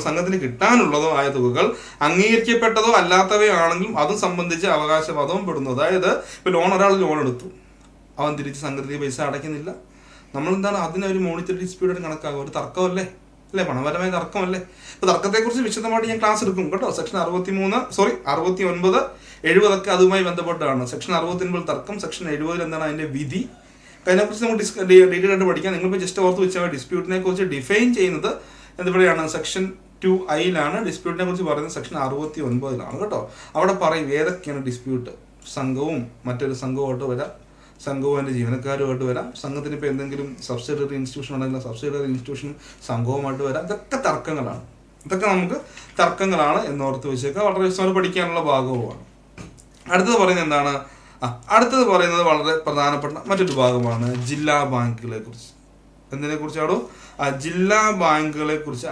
സംഘത്തിന് കിട്ടാനുള്ളതോ ആയ തുകകൾ അംഗീകരിക്കപ്പെട്ടതോ അല്ലാത്തവയോ ആണെങ്കിലും അതും സംബന്ധിച്ച് അവകാശവാദവും പെടുന്നു. അതായത് ഇപ്പൊ ഒരാൾ ലോൺ എടുത്തു, അവൻ തിരിച്ച് സംഘത്തിന് പൈസ അടയ്ക്കുന്നില്ല, നമ്മളെന്താണ് അതിനൊരു മോണിറ്ററി ഡിസ്പ്യൂട്ട് കണക്കാകും, ഒരു തർക്കമല്ലേ അല്ലെ, പണപരമായ തർക്കമല്ലേ. ഇപ്പൊ തർക്കത്തെക്കുറിച്ച് വിശദമായിട്ട് ഞാൻ ക്ലാസ് എടുക്കും കേട്ടോ. സെക്ഷൻ 69, 70 അതുമായി ബന്ധപ്പെട്ടാണ്. സെക്ഷൻ 69 തർക്കം, സെക്ഷൻ 70 എന്താണ് അതിന്റെ വിധി, അതിനെക്കുറിച്ച് നമുക്ക് ഡീറ്റെയിൽ ആയിട്ട് പഠിക്കാം. നിങ്ങളിപ്പോൾ ജസ്റ്റ് ഓർത്ത് വെച്ചാൽ ഡിസ്പ്യൂട്ടിനെ കുറിച്ച് ഡിഫൈൻ ചെയ്യുന്നത് എന്തുവരെയാണ്? സെക്ഷൻ 2(i)ലാണ് ഡിസ്പ്യൂട്ടിനെ കുറിച്ച് പറയുന്നത്. സെക്ഷൻ 69 കേട്ടോ. അവിടെ പറയും ഏതൊക്കെയാണ് ഡിസ്പ്യൂട്ട്. സംഘവും മറ്റൊരു സംഘവുമായിട്ട് വരാം, സംഘവും അതിൻ്റെ ജീവനക്കാരുമായിട്ട് വരാം, സംഘത്തിന് ഇപ്പോൾ എന്തെങ്കിലും സബ്സിഡറി ഇൻസ്റ്റിറ്റ്യൂഷൻ ഉണ്ടെങ്കിൽ സബ്സിഡറി ഇൻസ്റ്റിറ്റ്യൂഷനും സംഘവുമായിട്ട് വരാം. ഇതൊക്കെ തർക്കങ്ങളാണ്. ഇതൊക്കെ നമുക്ക് തർക്കങ്ങളാണ് എന്നോർത്ത് വെച്ചേക്കാം. വളരെ രസമായി പഠിക്കാനുള്ള ഭാഗവുമാണ്. അടുത്തത് പറയുന്നത് എന്താണ്? അടുത്തത് പറയുന്നത് വളരെ പ്രധാനപ്പെട്ട മറ്റൊരു ഭാഗമാണ് ജില്ലാ ബാങ്കുകളെ കുറിച്ച്. എന്തിനെ കുറിച്ചാണോ? ജില്ലാ ബാങ്കുകളെ കുറിച്ച്.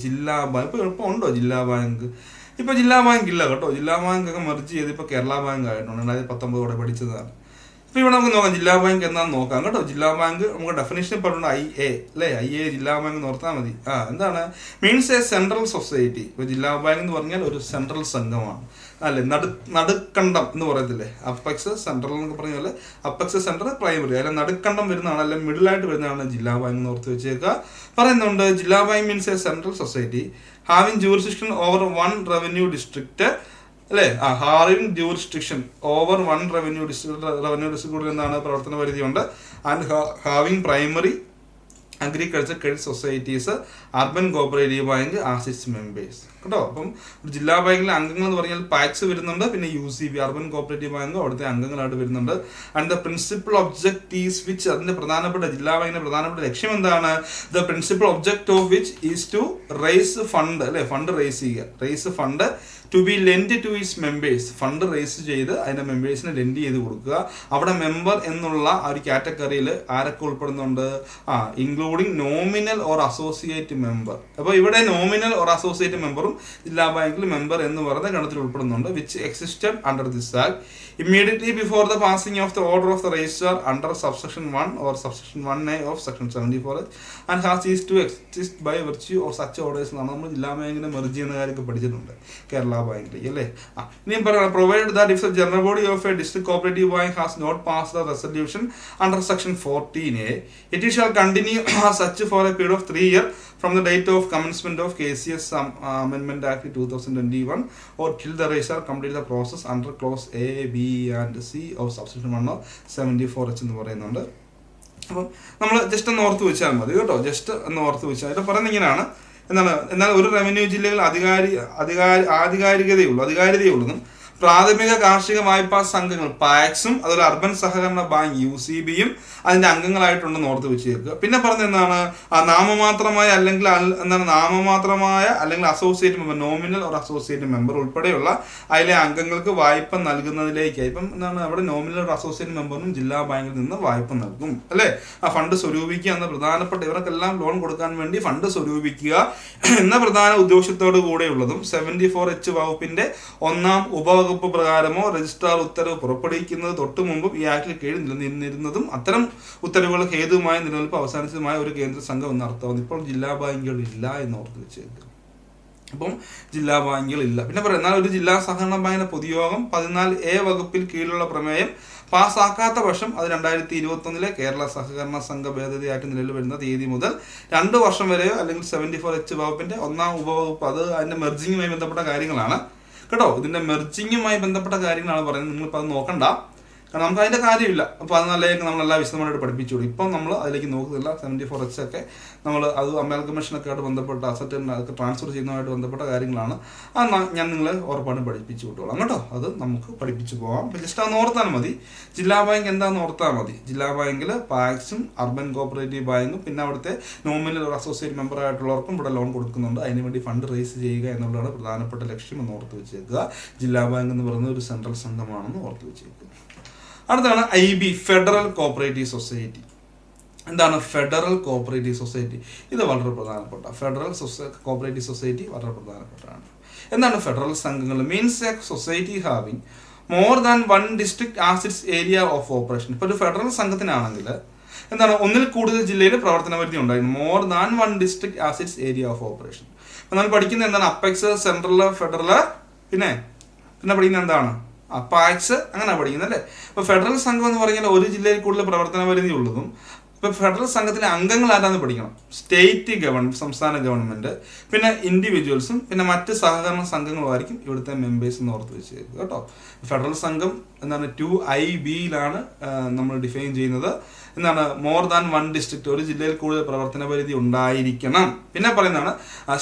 ജില്ലാ ബാങ്ക് ഇപ്പോൾ ഉണ്ടോ ജില്ലാ ബാങ്ക്? ഇപ്പോൾ ജില്ലാ ബാങ്ക് ഇല്ല കേട്ടോ. ജില്ലാ ബാങ്ക് ഒക്കെ മെർജ് ചെയ്ത് ഇപ്പോൾ കേരള ബാങ്ക് ആയിട്ടുണ്ട്. 2019 പഠിച്ചതാണ്. അപ്പോൾ ഇവിടെ നമുക്ക് നോക്കാം ജില്ലാ ബാങ്ക് എന്താണെന്ന് നോക്കാം കേട്ടോ. ജില്ലാ ബാങ്ക് നമുക്ക് ഡെഫിനേഷൻ പറഞ്ഞിട്ടുണ്ട് IA അല്ലേ, IA ജില്ലാ ബാങ്ക് എന്ന് ഓർത്താൽ മതി. എന്താണ് മീൻസ് എ സെൻട്രൽ സൊസൈറ്റി. ഇപ്പോൾ ജില്ലാ ബാങ്ക് എന്ന് പറഞ്ഞാൽ ഒരു സെൻട്രൽ സംഘമാണ് അല്ലേ, നടുക്കണ്ടം എന്ന് പറയത്തില്ലേ, അപ്പെക്സ് സെൻട്രൽ എന്നൊക്കെ പറഞ്ഞ പോലെ അപ്പെക്സ് സെൻട്രൽ പ്രൈമറി, അല്ലെ നടുക്കണ്ടം വരുന്നതാണ്, അല്ലെ മിഡിലായിട്ട് വരുന്നതാണ് ജില്ലാ ബാങ്ക് എന്ന് ഓർത്ത് വെച്ചേക്കുക. പറയുന്നുണ്ട് ജില്ലാ bank means a central society having jurisdiction over one revenue district അല്ലേ, having jurisdiction over one revenue district എന്താണ് പ്രവർത്തന പരിധിയുണ്ട്. And having primary agriculture credit societies urban cooperative bank as its members കേട്ടോ. അപ്പം ജില്ലാ ബാങ്കിലെ അംഗങ്ങൾ എന്ന് പറഞ്ഞാൽ പാക്സ് വരുന്നുണ്ട്, പിന്നെ UCB അർബൻ കോപ്പറേറ്റീവ് ബാങ്ക് അവിടുത്തെ അംഗങ്ങളായിട്ട് വരുന്നുണ്ട്. And the principal objectives which അതിന്റെ പ്രധാനപ്പെട്ട ജില്ലാ ബാങ്കിന്റെ പ്രധാനപ്പെട്ട ലക്ഷ്യം എന്താണ്? The principal object of which is to raise fund അല്ലെ, ഫണ്ട് റേസ് ചെയ്യുക, raise fund to be lend to its members, fund raise ചെയ്ത് അതിന്റെ മെമ്പേഴ്സിന് ലെൻഡ് ചെയ്ത് കൊടുക്കുക. അവിടെ മെമ്പർ എന്നുള്ള ആ ഒരു കാറ്റഗറിയിൽ ആരൊക്കെ ഉൾപ്പെടുന്നുണ്ട്? Including nominal or associate member. അപ്പോൾ ഇവിടെ നോമിനൽ ഓർ അസോസിയേറ്റ് മെമ്പറും ജില്ലാ ബാങ്കിൽ മെമ്പർ എന്ന് പറയുന്ന ഗണത്തിൽ ഉൾപ്പെടുന്നുണ്ട്. Which existed under this act immediately before the passing of the order of the registrar under subsection 1 or subsection 1A of section 74 and has ceased to exist by virtue of such orders എന്നാണ് നമ്മൾ ജില്ലാ ബാങ്കിനെ മെർജ് ചെയ്യുന്ന കാര്യമൊക്കെ പഠിച്ചിട്ടുണ്ട് കേരള ബാങ്കിലേക്ക് അല്ലേ. ഇനിയും പറയാം provided that if the general body of a district cooperative bank has not passed the resolution under section 14A it shall continue as such for a period of 3 years from the date of commencement of KCS Amendment Act 2021 or till the registrar complete the process under clause A, B and C of subsection 1 of 74H എന്ന് പറയുന്നുണ്ട്. അപ്പം നമ്മൾ ജസ്റ്റ് ഒന്ന് ഓർത്ത് വെച്ചാൽ മതി കേട്ടോ, ജസ്റ്റ് ഒന്ന് ഓർത്ത് വെച്ചാൽ. ഇത് പറയുന്നത് ഇങ്ങനെയാണ്, എന്നാൽ ഒരു റവന്യൂ ജില്ലകൾ ആധികാരികതയുള്ളതും പ്രാഥമിക കാർഷിക വായ്പാ സംഘങ്ങൾ പാക്സും അതുപോലെ അർബൻ സഹകരണ ബാങ്ക് UCBയും അതിന്റെ അംഗങ്ങളായിട്ടുണ്ടെന്ന് ഓർത്ത് വെച്ചേക്കുക. പിന്നെ പറഞ്ഞ എന്താണ് നാമമാത്രമായ അല്ലെങ്കിൽ അസോസിയേറ്റ് മെമ്പർ, നോമിനൽ ഒരു അസോസിയേറ്റ് മെമ്പർ ഉൾപ്പെടെയുള്ള അതിലെ അംഗങ്ങൾക്ക് വായ്പ നൽകുന്നതിലേക്ക് ഇപ്പം എന്താണ് അവിടെ നോമിനൽ ഒരു അസോസിയേറ്റ് മെമ്പറിനും ജില്ലാ ബാങ്കിൽ നിന്ന് വായ്പ നൽകും അല്ലേ. ആ ഫണ്ട് സ്വരൂപിക്കുക എന്ന പ്രധാനപ്പെട്ട ഇവർക്കെല്ലാം ലോൺ കൊടുക്കാൻ വേണ്ടി ഫണ്ട് സ്വരൂപിക്കുക എന്ന പ്രധാന ഉദ്ദേശത്തോടു കൂടെയുള്ളതും 74H വകുപ്പിന്റെ 1ാം ഉപവകുപ്പ് പ്രകാരമോ രജിസ്ട്രാർ ഉത്തരവ് പുറപ്പെടുവിക്കുന്നത് തൊട്ടു മുമ്പും ഈ ആക്ടിൽ കീഴിൽ നിലനിന്നിരുന്നതും അത്തരം ഉത്തരവുകൾ ഹേതുമായ നിലനിൽപ്പ് അവസാനിച്ചതുമായ ഒരു കേന്ദ്ര സംഘം എന്നർത്ഥം. ഇപ്പോൾ ജില്ലാ ബാങ്കുകളില്ല എന്ന് ഓർത്ത് വെച്ചേക്കുക. അപ്പം ജില്ലാ ബാങ്കുകളില്ല. പിന്നെ പറയാം, എന്നാൽ ഒരു ജില്ലാ സഹകരണ ബാങ്കിന്റെ പൊതുയോഗം 14A വകുപ്പിൽ കീഴിലുള്ള പ്രമേയം പാസ്സാക്കാത്ത പക്ഷം അത് 2021 കേരള സഹകരണ സംഘ ഭേദഗതി ആയിട്ട് നിലവിൽ വരുന്ന തീയതി മുതൽ 2 വർഷം വരെയോ അല്ലെങ്കിൽ 74H വകുപ്പിന്റെ 1ാം ഉപവകുപ്പ് അത് അതിന്റെ മെർജിങ്ങുമായി ബന്ധപ്പെട്ട കാര്യങ്ങളാണ് കേട്ടോ. ഇതിന്റെ മെർജിങ്ങുമായി ബന്ധപ്പെട്ട കാര്യങ്ങളാണ് പറയുന്നത്. നിങ്ങളിപ്പോൾ അത് നോക്കണ്ട, കാരണം നമുക്ക് അതിന്റെ കാര്യമില്ല. അപ്പോൾ അത് നല്ലതൊക്കെ നമ്മളെല്ലാം വിശദമായിട്ട് പഠിപ്പിച്ചോളൂ. ഇപ്പം നമ്മൾ അതിലേക്ക് നോക്കുന്നില്ല. 74H ഒക്കെ നമ്മൾ അത് അമാൽഗമേഷനൊക്കെ ആയിട്ട് ബന്ധപ്പെട്ട അസറ്റ് ട്രാൻസ്ഫർ ചെയ്യുന്നതുമായിട്ട് ബന്ധപ്പെട്ട കാര്യങ്ങളാണ്. അത് ഞാൻ നിങ്ങളെ ഉറപ്പായിട്ടും പഠിപ്പിച്ചു വിട്ടോളാം കേട്ടോ. അത് നമുക്ക് പഠിപ്പിച്ചു പോകാം. അപ്പോൾ ജസ്റ്റ് അതൊന്ന് ഓർത്താൽ മതി. ജില്ലാ ബാങ്ക് എന്താണെന്ന് ഓർത്താൽ മതി. ജില്ലാ ബാങ്കിൽ പാക്സും അർബൻ കോപ്പറേറ്റീവ് ബാങ്കും പിന്നെ അവിടുത്തെ നോമിനൽ ഒരു അസോസിയേറ്റ് മെമ്പർ ആയിട്ടുള്ളവർക്കും ഇവിടെ ലോൺ കൊടുക്കുന്നുണ്ട്. അതിനുവേണ്ടി ഫണ്ട് റേസ് ചെയ്യുക എന്നുള്ളതാണ് പ്രധാനപ്പെട്ട ലക്ഷ്യം എന്ന് ഓർത്ത് വെച്ചേക്കുക. ജില്ലാ ബാങ്ക് എന്ന് പറയുന്നത് ഒരു സെൻട്രൽ സംഘമാണെന്ന് ഓർത്ത് വെച്ചേക്കുക. അടുത്താണ് IB, ഫെഡറൽ കോപ്പറേറ്റീവ് സൊസൈറ്റി. എന്താണ് ഫെഡറൽ കോപ്പറേറ്റീവ് സൊസൈറ്റി? ഇത് വളരെ പ്രധാനപ്പെട്ട ഫെഡറൽ കോപ്പറേറ്റീവ് സൊസൈറ്റി വളരെ പ്രധാനപ്പെട്ടതാണ്. എന്താണ് ഫെഡറൽ സംഘങ്ങൾ? Means a society having more than 1 district as its area of operation. ഇപ്പോൾ ഒരു ഫെഡറൽ സംഘത്തിനാണെങ്കിൽ എന്താണ് ഒന്നിൽ കൂടുതൽ ജില്ലയിൽ പ്രവർത്തന പരിധി ഉണ്ടായിരുന്നു. More than 1 district as its area of operation. അപ്പോൾ നമ്മൾ പഠിക്കുന്നത് എന്താണ്? അപ്പെക്സ്, സെൻട്രൽ, ഫെഡറൽ, പിന്നെ പഠിക്കുന്നത് എന്താണ്? പാക്സ്, അങ്ങനെ പഠിക്കുന്നത് അല്ലേ. അപ്പോൾ ഫെഡറൽ സംഘം എന്ന് പറഞ്ഞാൽ ഒരു ജില്ലയിൽ കൂടുതൽ പ്രവർത്തന പരിധി ഉള്ളതും. ഇപ്പോൾ ഫെഡറൽ സംഘത്തിലെ അംഗങ്ങൾ ആരാന്ന് പഠിക്കണം. സ്റ്റേറ്റ് ഗവൺമെന്റ്, സംസ്ഥാന ഗവൺമെന്റ്, പിന്നെ ഇൻഡിവിജ്വൽസും പിന്നെ മറ്റ് സഹകരണ സംഘങ്ങളുമായിരിക്കും ഇവിടുത്തെ മെമ്പേഴ്സ് എന്ന് ഓർത്ത് വെച്ചേക്കുക കേട്ടോ. ഫെഡറൽ സംഘം എന്താണ് 2IBയിലാണ് നമ്മൾ ഡിഫൈൻ ചെയ്യുന്നത്. എന്താണ് മോർ ദാൻ 1 ഡിസ്ട്രിക്ട്, ഒരു ജില്ലയിൽ കൂടുതൽ പ്രവർത്തന പരിധി ഉണ്ടായിരിക്കണം. പിന്നെ പറയുന്നതാണ്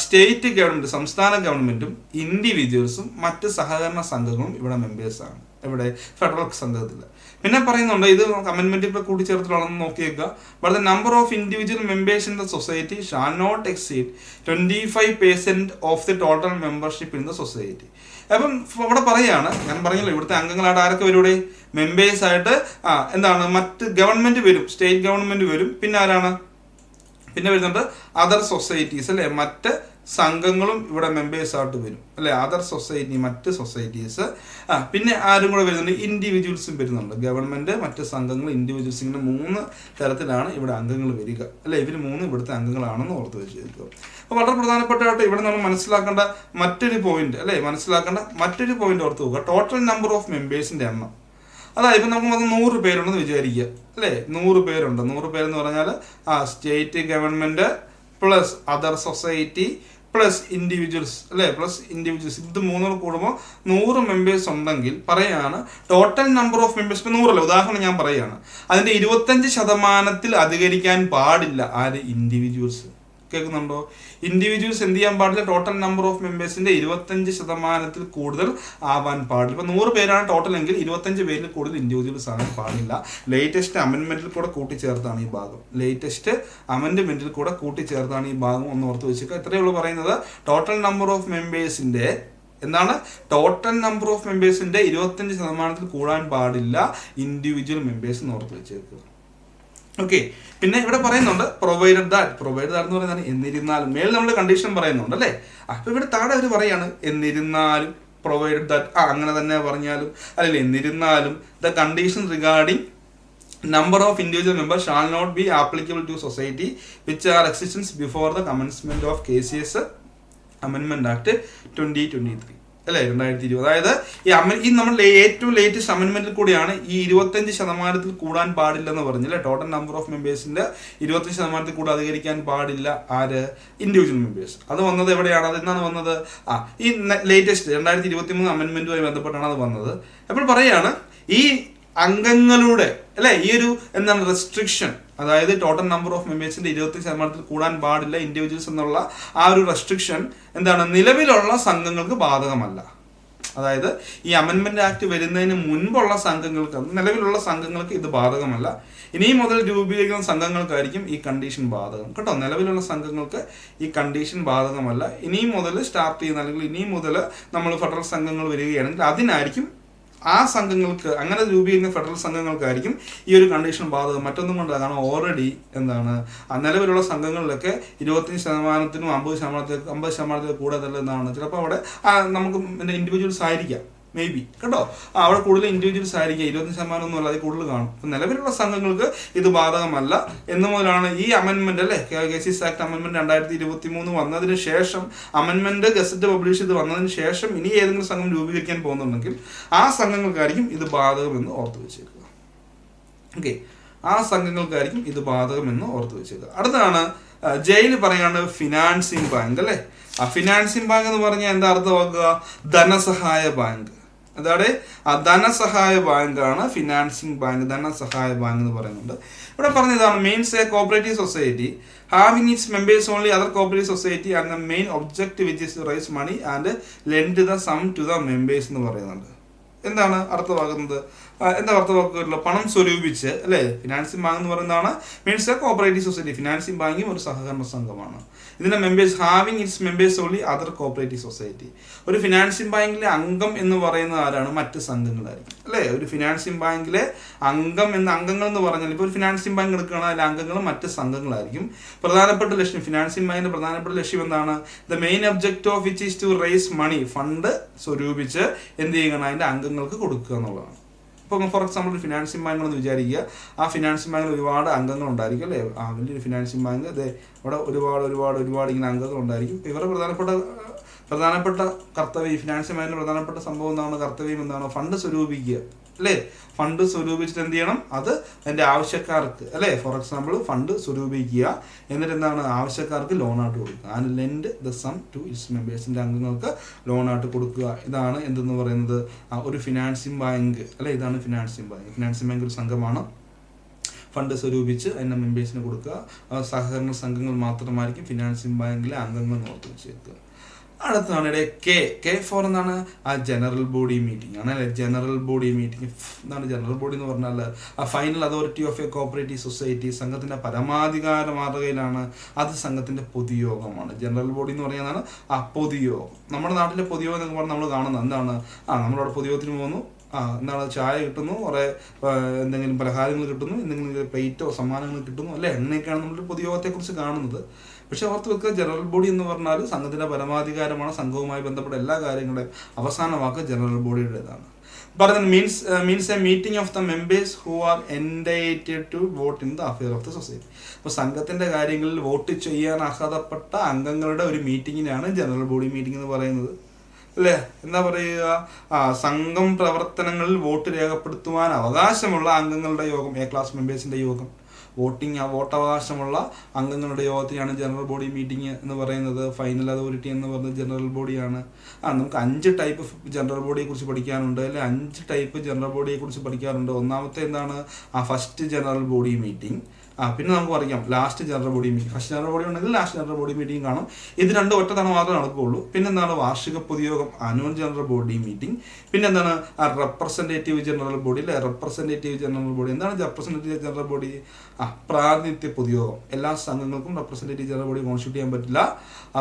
സ്റ്റേറ്റ് ഗവൺമെന്റ്, സംസ്ഥാന ഗവൺമെന്റും ഇൻഡിവിജ്വൽസും മറ്റ് സഹകരണ സംഘങ്ങളും ഇവിടെ മെമ്പേഴ്സാണ്. ഇവിടെ ഫെഡറൽ സംഘത്തിൽ. പിന്നെ പറയുന്നുണ്ട്, ഇത് അമെൻമെന്റ് ഇപ്പോൾ കൂട്ടിച്ചേർത്തിട്ടാണെന്ന് നോക്കിയേക്കുക. But the number of individual members in the society shall not exceed 25% of the total membership in the society. അപ്പം അവിടെ പറയാണ്, ഞാൻ പറഞ്ഞല്ലോ ഇവിടുത്തെ അംഗങ്ങളായിട്ട് ആരൊക്കെ വരും ഇവിടെ മെമ്പേഴ്സ് ആയിട്ട് എന്താണ് മറ്റ് ഗവൺമെന്റ് വരും, സ്റ്റേറ്റ് ഗവൺമെന്റ് വരും, പിന്നെ ആരാണ്, പിന്നെ വരുന്നുണ്ട് അതർ സൊസൈറ്റീസ് അല്ലെ, മറ്റ് സംഘങ്ങളും ഇവിടെ മെമ്പേഴ്സ് ആയിട്ട് വരും അല്ലെ. അതർ സൊസൈറ്റി, മറ്റ് സൊസൈറ്റീസ്, പിന്നെ ആരും കൂടെ വരുന്നുണ്ട്, ഇൻഡിവിജ്വൽസും വരുന്നുണ്ട്. ഗവൺമെന്റ്, മറ്റ് സംഘങ്ങൾ, ഇൻഡിവിജ്വൽസ്, ഇങ്ങനെ 3 തരത്തിലാണ് ഇവിടെ അംഗങ്ങൾ വരിക അല്ലെ. ഇവർ 3 ഇവിടുത്തെ അംഗങ്ങളാണെന്ന് ഓർത്ത് വെച്ചിരിക്കുക. അപ്പോൾ വളരെ പ്രധാനപ്പെട്ടായിട്ട് ഇവിടെ നമ്മൾ മനസ്സിലാക്കേണ്ട മറ്റൊരു പോയിന്റ് ഓർത്ത് നോക്കുക. ടോട്ടൽ നമ്പർ ഓഫ് മെമ്പേഴ്സിന്റെ എണ്ണം. അതായത് ഇപ്പം നമുക്ക് 100 പേരുണ്ടെന്ന് വിചാരിക്കുക അല്ലേ. 100 പേരുണ്ട്. 100 പേരെന്ന് പറഞ്ഞാൽ state government plus other society plus individuals അല്ലേ, ഇത് 3 കൂടുമ്പോൾ 100 മെമ്പേഴ്സ് ഉണ്ടെങ്കിൽ പറയാണ് ടോട്ടൽ നമ്പർ ഓഫ് മെമ്പേഴ്സ്. ഇപ്പം 100 അല്ല, ഉദാഹരണം ഞാൻ പറയുകയാണ്, അതിന്റെ 25% അധികരിക്കാൻ പാടില്ല ആര്? ഇൻഡിവിജ്വൽസ്. കേൾക്കുന്നുണ്ടോ? ഇൻഡിവിജ്വൽസ് എന്ത് ചെയ്യാൻ പാടില്ല? ടോട്ടൽ നമ്പർ ഓഫ് മെമ്പേഴ്സിന്റെ 25% കൂടുതൽ ആവാൻ പാടില്ല. ഇപ്പൊ 100 പേരാണ് ടോട്ടൽ എങ്കിൽ 25 പേരിൽ കൂടുതൽ ഇൻഡിവിജ്വൽസ് ആകാൻ പാടില്ല. ലേറ്റസ്റ്റ് അമെന്റ്മെന്റിൽ കൂടെ കൂട്ടിച്ചേർത്താണ് ഈ ഭാഗം. ഒന്ന് ഓർത്ത് വെച്ചേക്കുക. ഇത്രയേ ഉള്ളൂ പറയുന്നത്. ടോട്ടൽ നമ്പർ ഓഫ് മെമ്പേഴ്സിന്റെ 25% കൂടാൻ പാടില്ല ഇൻഡിവിജ്വൽ മെമ്പേഴ്സ് എന്ന് ഓർത്ത് വെച്ചേക്കുക. ഓക്കെ. പിന്നെ ഇവിടെ പറയുന്നുണ്ട് പ്രൊവൈഡഡ് ദാറ്റ് എന്ന് പറയുന്നത് എന്നിരുന്നാലും. മേൽ നമ്മൾ കണ്ടീഷൻ പറയുന്നുണ്ട് അല്ലേ. അപ്പൊ ഇവിടെ താഴെ അവർ പറയാണ് എന്നിരുന്നാലും, പ്രൊവൈഡഡ് ദാറ്റ് അങ്ങനെ തന്നെ പറഞ്ഞാലും അല്ലെങ്കിൽ എന്നിരുന്നാലും the condition regarding number of individual members shall not be applicable to society which are existence before the commencement of KCS Amendment Act 2023 അല്ലേ, 2020. അതായത് ഈ നമ്മുടെ ഏറ്റവും ലേറ്റസ്റ്റ് അമെന്റ്മെന്റിൽ കൂടിയാണ് ഈ 25% കൂടാൻ പാടില്ലെന്ന് പറഞ്ഞില്ലേ. ടോട്ടൽ നമ്പർ ഓഫ് മെമ്പേഴ്സിന്റെ 25% കൂടെ അധികരിക്കാൻ പാടില്ല ആര്? Individual members. അത് വന്നത് എവിടെയാണ്? അത് എന്നാണ് വന്നത്? ഈ ലേറ്റസ്റ്റ് 2023 അമെന്റ്മെന്റുമായി ബന്ധപ്പെട്ടാണ് അത് വന്നത്. അപ്പോൾ പറയാണ് ഈ അംഗങ്ങളുടെ അല്ലെ ഈ ഒരു റെസ്ട്രിക്ഷൻ, അതായത് ടോട്ടൽ നമ്പർ ഓഫ് മെമ്പേഴ്സിന്റെ 25% കൂടാൻ പാടില്ല ഇൻഡിവിജ്വൽസ് എന്നുള്ള ആ ഒരു റെസ്ട്രിക്ഷൻ നിലവിലുള്ള സംഘങ്ങൾക്ക് ബാധകമല്ല. അതായത് ഈ അമെന്റ്മെന്റ് ആക്ട് വരുന്നതിന് മുൻപുള്ള സംഘങ്ങൾക്ക്, നിലവിലുള്ള സംഘങ്ങൾക്ക് ഇത് ബാധകമല്ല. ഇനി മുതൽ രൂപീകരിക്കുന്ന സംഘങ്ങൾക്കായിരിക്കും ഈ കണ്ടീഷൻ ബാധകം കേട്ടോ. നിലവിലുള്ള സംഘങ്ങൾക്ക് ഈ കണ്ടീഷൻ ബാധകമല്ല. ഇനി മുതൽ സ്റ്റാർട്ട് ചെയ്യുന്ന അല്ലെങ്കിൽ ഇനി മുതൽ നമ്മൾ ഫെഡറൽ സംഘങ്ങൾ വരികയാണെങ്കിൽ അതിനായിരിക്കും ആ സംഘങ്ങൾക്ക്, അങ്ങനെ രൂപീകരിക്കുന്ന ഫെഡറൽ സംഘങ്ങൾക്കായിരിക്കും ഈ ഒരു കണ്ടീഷൻ ബാധകം. മറ്റൊന്നും കൊണ്ടല്ല, കാരണം ഓൾറെഡി നിലവിലുള്ള സംഘങ്ങളിലൊക്കെ 25%-നും 50% കൂടുതൽ എന്നാണ്. ചിലപ്പോൾ അവിടെ നമുക്ക് ഇൻഡിവിജ്വൽസ് ആയിരിക്കാം, മേ ബി കേട്ടോ. അവിടെ കൂടുതൽ ഇൻഡിവിജ്വൽസ് ആയിരിക്കും, 25% ഒന്നും അല്ല, അത് കൂടുതൽ കാണും. അപ്പം നിലവിലുള്ള സംഘങ്ങൾക്ക് ഇത് ബാധകമല്ല എന്ന് മുതലാണ് ഈ അമെന്റ്മെന്റ് അല്ലേ, കേസിസ് ആക്ട് അമെന്റ്മെന്റ് 2023 വന്നതിന് ശേഷം, അമെന്റ്മെന്റ് ഗസറ്റ് പബ്ലിഷ് ചെയ്ത് വന്നതിന് ശേഷം ഇനി ഏതെങ്കിലും സംഘം രൂപീകരിക്കാൻ പോകുന്നുണ്ടെങ്കിൽ ആ സംഘങ്ങൾക്കായിരിക്കും ഇത് ബാധകമെന്ന് ഓർത്ത് വെച്ചേക്കുക. ഓക്കെ, ആ സംഘങ്ങൾക്കായിരിക്കും ഇത് ബാധകമെന്ന് ഓർത്ത് വെച്ചേക്കുക. അടുത്താണ് ജയിൽ പറയാണ് ഫിനാൻസിങ് ബാങ്ക് അല്ലേ. ആ ഫിനാൻസിങ് ബാങ്ക് എന്ന് പറഞ്ഞാൽ എന്താ അർത്ഥമാക്കുക? ധനസഹായ ബാങ്ക്. അതായത് ധനസഹായ ബാങ്കാണ് ഫിനാൻസിങ് ബാങ്ക്. ധനസഹായ ബാങ്ക് എന്ന് പറയുന്നുണ്ട്. ഇവിടെ പറഞ്ഞതാണ് means a cooperative society having its members only other cooperative society and the main object which is to raise money and lend the sum to the members എന്ന് പറയുന്നുണ്ട്. എന്താണ് അർത്ഥമാക്കുന്നത്? എന്താ അർത്ഥമാക്കുക? പണം സ്വരൂപിച്ച് അല്ലേ. ഫിനാൻസിങ് ബാങ്ക് എന്ന് പറയുന്നതാണ് means a cooperative society. Financing ബാങ്കും ഒരു സഹകരണ സംഘമാണ്. ഇതിന്റെ members having its members only other cooperative society. ഒരു ഫിനാൻസിങ് ബാങ്കിലെ അംഗം എന്ന് പറയുന്നത് ആരാണ്? മറ്റ് സംഘങ്ങളായിരിക്കും അല്ലേ. ഒരു ഫിനാൻസിങ് ബാങ്കിലെ അംഗങ്ങൾ എന്ന് പറഞ്ഞാൽ ഇപ്പോൾ ഒരു ഫിനാൻസിങ് ബാങ്ക് എടുക്കുകയാണെങ്കിൽ അതിലെ അംഗങ്ങളും മറ്റ് സംഘങ്ങളായിരിക്കും. പ്രധാനപ്പെട്ട ലക്ഷ്യം, ഫിനാൻസിങ് ബാങ്കിന്റെ പ്രധാനപ്പെട്ട ലക്ഷ്യം എന്താണ്? The main object of which is to raise money. Fund സ്വരൂപിച്ച് എന്ത് ചെയ്യണം? അതിന്റെ അംഗങ്ങൾക്ക് കൊടുക്കുക എന്നുള്ളതാണ്. ഇപ്പോൾ ഫോർ എക്സാമ്പിൾ ഒരു ഫിനാൻസിങ് ബാങ്ക് എന്ന് വിചാരിക്കുക. ആ ഫിനാൻസിങ് ബാങ്കിൽ ഒരുപാട് അംഗങ്ങൾ ഉണ്ടായിരിക്കും അല്ലേ. വലിയൊരു ഫിനാൻസിങ് ബാങ്ക് അതെ, അവിടെ ഒരുപാട് ഇങ്ങനെ അംഗങ്ങൾ ഉണ്ടായിരിക്കും. ഇവരുടെ പ്രധാനപ്പെട്ട കർത്തവ്യം, ഈ ഫിനാൻസിങ് ബാങ്കിന്റെ പ്രധാനപ്പെട്ട സംഭവം എന്താണ്? കർത്തവ്യം എന്താണ്? ഫണ്ട് സ്വരൂപിക്കുക അല്ലേ. ഫണ്ട് സ്വരൂപിച്ചിട്ട് എന്ത് ചെയ്യണം? അത് അതിന്റെ ആവശ്യക്കാർക്ക് അല്ലേ. ഫോർ എക്സാമ്പിൾ ഫണ്ട് സ്വരൂപിക്കുക, എന്നിട്ട് എന്താണ്? ആവശ്യക്കാർക്ക് ലോണായിട്ട് കൊടുക്കുക. And lend the sum to its മെമ്പേഴ്സിന്റെ അംഗങ്ങൾക്ക് ലോണായിട്ട് കൊടുക്കുക. ഇതാണ് എന്തെന്ന് പറയുന്നത്? ഒരു ഫിനാൻസിങ് ബാങ്ക് അല്ലെ. ഇതാണ് ഫിനാൻസിങ് ബാങ്ക്. ഫിനാൻസിങ് ബാങ്ക് ഒരു സംഘമാണ്. ഫണ്ട് സ്വരൂപിച്ച് അതിന്റെ മെമ്പേഴ്സിന് കൊടുക്കുക. സഹകരണ സംഘങ്ങൾ മാത്രമായിരിക്കും ഫിനാൻസിങ് ബാങ്കിലെ അംഗങ്ങൾ ഓർത്ത് വെച്ചേക്കുക. അടുത്താണ് കെ ഫോർ എന്താണ്? ആ ജനറൽ ബോഡി മീറ്റിംഗ് ആണ് അല്ലെ. ജനറൽ ബോഡി മീറ്റിംഗ് എന്താണ്? ജനറൽ ബോഡി എന്ന് പറഞ്ഞാൽ ആ final authority of a cooperative society. സംഘത്തിന്റെ പരമാധികാര മാതൃകയിലാണ്. അത് സംഘത്തിന്റെ പൊതുയോഗമാണ്. ജനറൽ ബോഡി എന്ന് പറയുന്നതാണ് ആ പൊതുയോഗം. നമ്മുടെ നാട്ടിലെ പൊതുയോഗം എന്നൊക്കെ പറഞ്ഞാൽ നമ്മൾ കാണുന്നത് എന്താണ്? നമ്മളവിടെ പൊതുയോഗത്തിന് പോകുന്നു, എന്താണ് ചായ കിട്ടുന്നു, കുറേ എന്തെങ്കിലും പലഹാരങ്ങൾ കിട്ടുന്നു, എന്തെങ്കിലും പ്ലേറ്റോ സമ്മാനങ്ങൾ കിട്ടുന്നു അല്ലെ, അങ്ങനെയൊക്കെയാണ് നമ്മൾ പൊതുയോഗത്തെക്കുറിച്ച് കാണുന്നത്. പക്ഷെ ഓർത്ത് വെക്കുക, ജനറൽ ബോഡി എന്ന് പറഞ്ഞാൽ സംഘത്തിന്റെ പരമാധികാരമാണ്. സംഘവുമായി ബന്ധപ്പെട്ട എല്ലാ കാര്യങ്ങളുടെയും അവസാന വാക്ക് ജനറൽ ബോഡിയുടേതാണ്. പറയുന്നത് means a meeting of the members who are entitled to vote in the affair of the society. അപ്പോൾ സംഘത്തിന്റെ കാര്യങ്ങളിൽ വോട്ട് ചെയ്യാൻ അർഹതപ്പെട്ട അംഗങ്ങളുടെ ഒരു മീറ്റിങ്ങിനാണ് ജനറൽ ബോഡി മീറ്റിംഗ് എന്ന് പറയുന്നത് അല്ലേ. എന്താ പറയുക, സംഘം പ്രവർത്തനങ്ങളിൽ വോട്ട് രേഖപ്പെടുത്തുവാൻ അവകാശമുള്ള അംഗങ്ങളുടെ യോഗം, എ ക്ലാസ് മെമ്പേഴ്സിന്റെ യോഗം, വോട്ടവകാശമുള്ള അംഗങ്ങളുടെ യോഗത്തിനാണ് ജനറൽ ബോഡി മീറ്റിംഗ് എന്ന് പറയുന്നത്. ഫൈനൽ അതോറിറ്റി എന്ന് പറയുന്നത് ജനറൽ ബോഡിയാണ്. നമുക്ക് 5 ടൈപ്പ് ജനറൽ ബോഡിയെ കുറിച്ച് പഠിക്കാനുണ്ട് അല്ലെ, 5 ടൈപ്പ് ജനറൽ ബോഡിയെ കുറിച്ച് പഠിക്കാറുണ്ട്. ഒന്നാമത്തെ എന്താണ്, ഫസ്റ്റ് ജനറൽ ബോഡി മീറ്റിംഗ്. പിന്നെ നമുക്ക് പറയാം last general body meeting. First general body ഉണ്ടെങ്കിൽ ലാസ്റ്റ് ജനറൽ ബോഡി മീറ്റിംഗ് കാണും. ഇത് രണ്ടും ഒറ്റ തവണ മാത്രമേ നടക്കുകയുള്ളൂ. പിന്നെന്താണ് വാർഷിക പൊതുയോഗം, ആനുവൽ ജനറൽ ബോഡി മീറ്റിംഗ്. പിന്നെന്താണ് റെപ്രസെൻറ്റേറ്റീവ് ജനറൽ ബോഡി അല്ലെ, റെപ്രസെൻറ്റേറ്റീവ് ജനറൽ ബോഡി. എന്താണ് റെപ്രസെൻറ്റേറ്റീവ് ജനറൽ ബോഡി? പ്രാതിനിധ്യ പൊതുയോഗം. എല്ലാ സംഘങ്ങൾക്കും റെപ്രസെൻറ്റേറ്റീവ് ജനറൽ ബോഡി കോൺസ്റ്റിറ്റ്യൂട്ട് ചെയ്യാൻ പറ്റില്ല.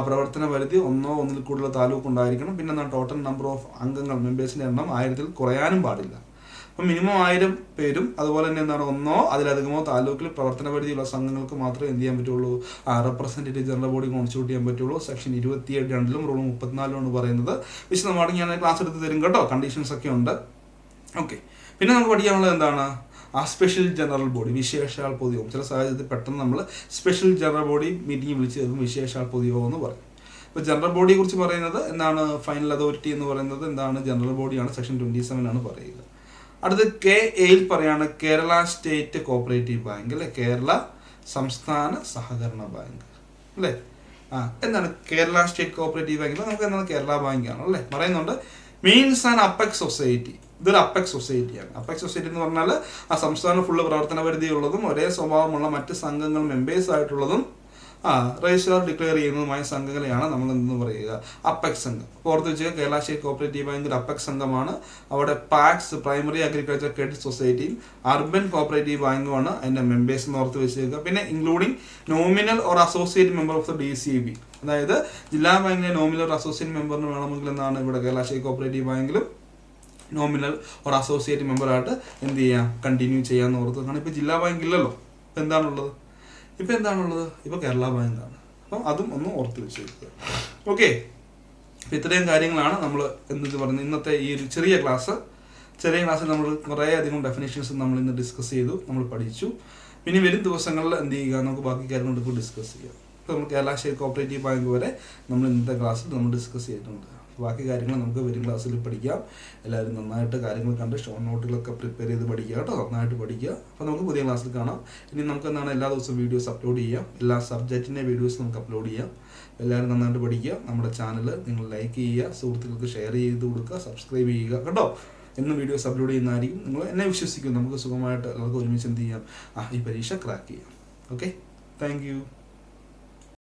പ്രവർത്തന പരിധി 1 or 1 കൂടുതൽ താലൂക്ക് ഉണ്ടായിരിക്കണം. പിന്നെ ടോട്ടൽ നമ്പർ ഓഫ് അംഗങ്ങൾ, മെമ്പേഴ്സിന്റെ എണ്ണം 1000 കുറയാനും പാടില്ല. അപ്പം മിനിമം 1000 പേരും അതുപോലെ തന്നെ 1 or അതിലധികമോ താലൂക്കിൽ പ്രവർത്തന പരിധിയുള്ള സംഘങ്ങൾക്ക് മാത്രമേ എന്ത് ചെയ്യാൻ പറ്റുള്ളൂ, റെപ്രസെൻറ്റേറ്റീവ് ജനറൽ ബോഡി കോൺസ്റ്റിറ്റ്യൂട്ട് ചെയ്യാൻ പറ്റുള്ളൂ. സെക്ഷൻ 27 റൂൾ 34 പറയുന്നത്. വിശദമായിട്ട് ഞാൻ ക്ലാസ് എടുത്ത് തരും കേട്ടോ, കണ്ടീഷൻസ് ഒക്കെ ഉണ്ട്. ഓക്കെ, പിന്നെ നമുക്ക് പഠിക്കാനുള്ളത് എന്താണ്, സ്പെഷ്യൽ ജനറൽ ബോഡി, വിശേഷാൽ പൊതുയോഗം. ചില സാഹചര്യത്തിൽ പെട്ടെന്ന് നമ്മൾ സ്പെഷ്യൽ ജനറൽ ബോഡി മീറ്റിംഗ് വിളിച്ച് ചേർക്കും, വിശേഷാൽ പൊതുയോഗം എന്ന് പറയും. ഇപ്പോൾ ജനറൽ ബോഡിയെ കുറിച്ച് പറയുന്നത് എന്താണ്, ഫൈനൽ അതോറിറ്റി എന്ന് പറയുന്നത് എന്താണ്, ജനറൽ ബോഡിയാണ്. സെക്ഷൻ 27 പറയുക. അടുത്ത് KAയിൽ പറയാണ് കേരള സ്റ്റേറ്റ് കോപ്പറേറ്റീവ് ബാങ്ക് അല്ലെ, കേരള സംസ്ഥാന സഹകരണ ബാങ്ക് അല്ലേ. എന്താണ് കേരള സ്റ്റേറ്റ് കോപ്പറേറ്റീവ് ബാങ്ക്? നമുക്ക് എന്താണ് കേരള ബാങ്ക് ആണ് അല്ലേ പറയുന്നുണ്ട്. Means an apex society. ഇതൊരു അപ്പെക്സ് സൊസൈറ്റിയാണ്. അപ്പെക്സ് സൊസൈറ്റി എന്ന് പറഞ്ഞാൽ സംസ്ഥാനം ഫുള്ള് പ്രവർത്തന പരിധിയുള്ളതും ഒരേ സ്വഭാവമുള്ള മറ്റ് സംഘങ്ങൾ മെമ്പേഴ്സ് ആയിട്ടുള്ളതും രജിസ്ട്രാർ ഡിക്ലെയർ ചെയ്യുന്നതുമായ സംഘങ്ങളെയാണ് നമ്മൾ എന്ന് പറയുക അപ്പെക്സ് സംഘം. ഓർത്ത് വെച്ചാൽ Kerala state cooperative bank apex സംഘമാണ്. അവിടെ പാക്സ് പ്രൈമറി അഗ്രികൾച്ചർ ക്രെഡിറ്റ് സൊസൈറ്റിയും അർബൻ കോപ്പറേറ്റീവ് ബാങ്കുമാണ് അതിന്റെ മെമ്പേഴ്സ് എന്ന് ഓർത്ത് വെച്ചേക്കുക. പിന്നെ including nominal or associate member of the DCB, അതായത് ജില്ലാ ബാങ്കിലെ നോമിനൽ ഓർ അസോസിയേറ്റ് മെമ്പറിന് വേണമെങ്കിൽ എന്താണ് ഇവിടെ കേരള സ്റ്റേറ്റ് കോപ്പറേറ്റീവ് ബാങ്കിലും നോമിനൽ ഓർ അസോസിയേറ്റ് മെമ്പറായിട്ട് എന്ത് ചെയ്യാം, കണ്ടിന്യൂ ചെയ്യാമെന്ന് ഓർത്ത് വെക്കണം. ഇപ്പം ജില്ലാ ബാങ്ക് ഇല്ലല്ലോ, ഇപ്പം എന്താണുള്ളത്, ഇപ്പോൾ കേരള ബാങ്കാണ്. അപ്പം അതും ഒന്ന് ഓർത്ത് വെച്ചേക്കുക. ഓക്കെ, അപ്പം ഇത്രയും കാര്യങ്ങളാണ് നമ്മൾ എന്ത് പറയുന്നത് ഇന്നത്തെ ഈ ഒരു ചെറിയ ക്ലാസ്സിൽ നമ്മൾ കുറേ അധികം ഡെഫിനേഷൻസ് നമ്മൾ ഇന്ന് ഡിസ്കസ് ചെയ്തു, നമ്മൾ പഠിച്ചു. പിന്നെ വരും ദിവസങ്ങളിൽ എന്ത് ചെയ്യുക, നമുക്ക് ബാക്കി കാര്യങ്ങൾ ഡിസ്കസ് ചെയ്യാം. ഇപ്പോൾ നമ്മൾ കേരള സ്റ്റേറ്റ് കോപ്പറേറ്റീവ് ബാങ്ക് വരെ നമ്മൾ ഇന്നത്തെ ക്ലാസ്സിൽ നമ്മൾ ഡിസ്കസ് ചെയ്തിട്ടുണ്ട്. ബാക്കി കാര്യങ്ങൾ നമുക്ക് വരും ക്ലാസ്സിൽ പഠിക്കാം. എല്ലാവരും നന്നായിട്ട് കാര്യങ്ങൾ കണ്ട് ഷോർട്ട് നോട്ടുകളൊക്കെ പ്രിപ്പയർ ചെയ്ത് പഠിക്കുക കേട്ടോ, നന്നായിട്ട് പഠിക്കുക. അപ്പോൾ നമുക്ക് പുതിയ ക്ലാസ്സിൽ കാണാം. ഇനി നമുക്ക് എന്താണ് എല്ലാ ദിവസവും വീഡിയോസ് അപ്ലോഡ് ചെയ്യാം, എല്ലാ സബ്ജക്റ്റിൻ്റെ വീഡിയോസ് നമുക്ക് അപ്ലോഡ് ചെയ്യാം. എല്ലാവരും നന്നായിട്ട് പഠിക്കുക. നമ്മുടെ ചാനൽ നിങ്ങൾ ലൈക്ക് ചെയ്യുക, സുഹൃത്തുക്കൾക്ക് ഷെയർ ചെയ്ത് കൊടുക്കുക, സബ്സ്ക്രൈബ് ചെയ്യുക കേട്ടോ. എന്നും വീഡിയോസ് അപ്ലോഡ് ചെയ്യുന്നതായിരിക്കും. നിങ്ങൾ എന്നെ വിശ്വസിക്കും, നമുക്ക് സുഖമായിട്ട് എല്ലാവർക്കും ഒരുമിച്ച് എന്ത് ചെയ്യാം, ഈ പരീക്ഷ ക്രാക്ക് ചെയ്യാം. Okay, thank you.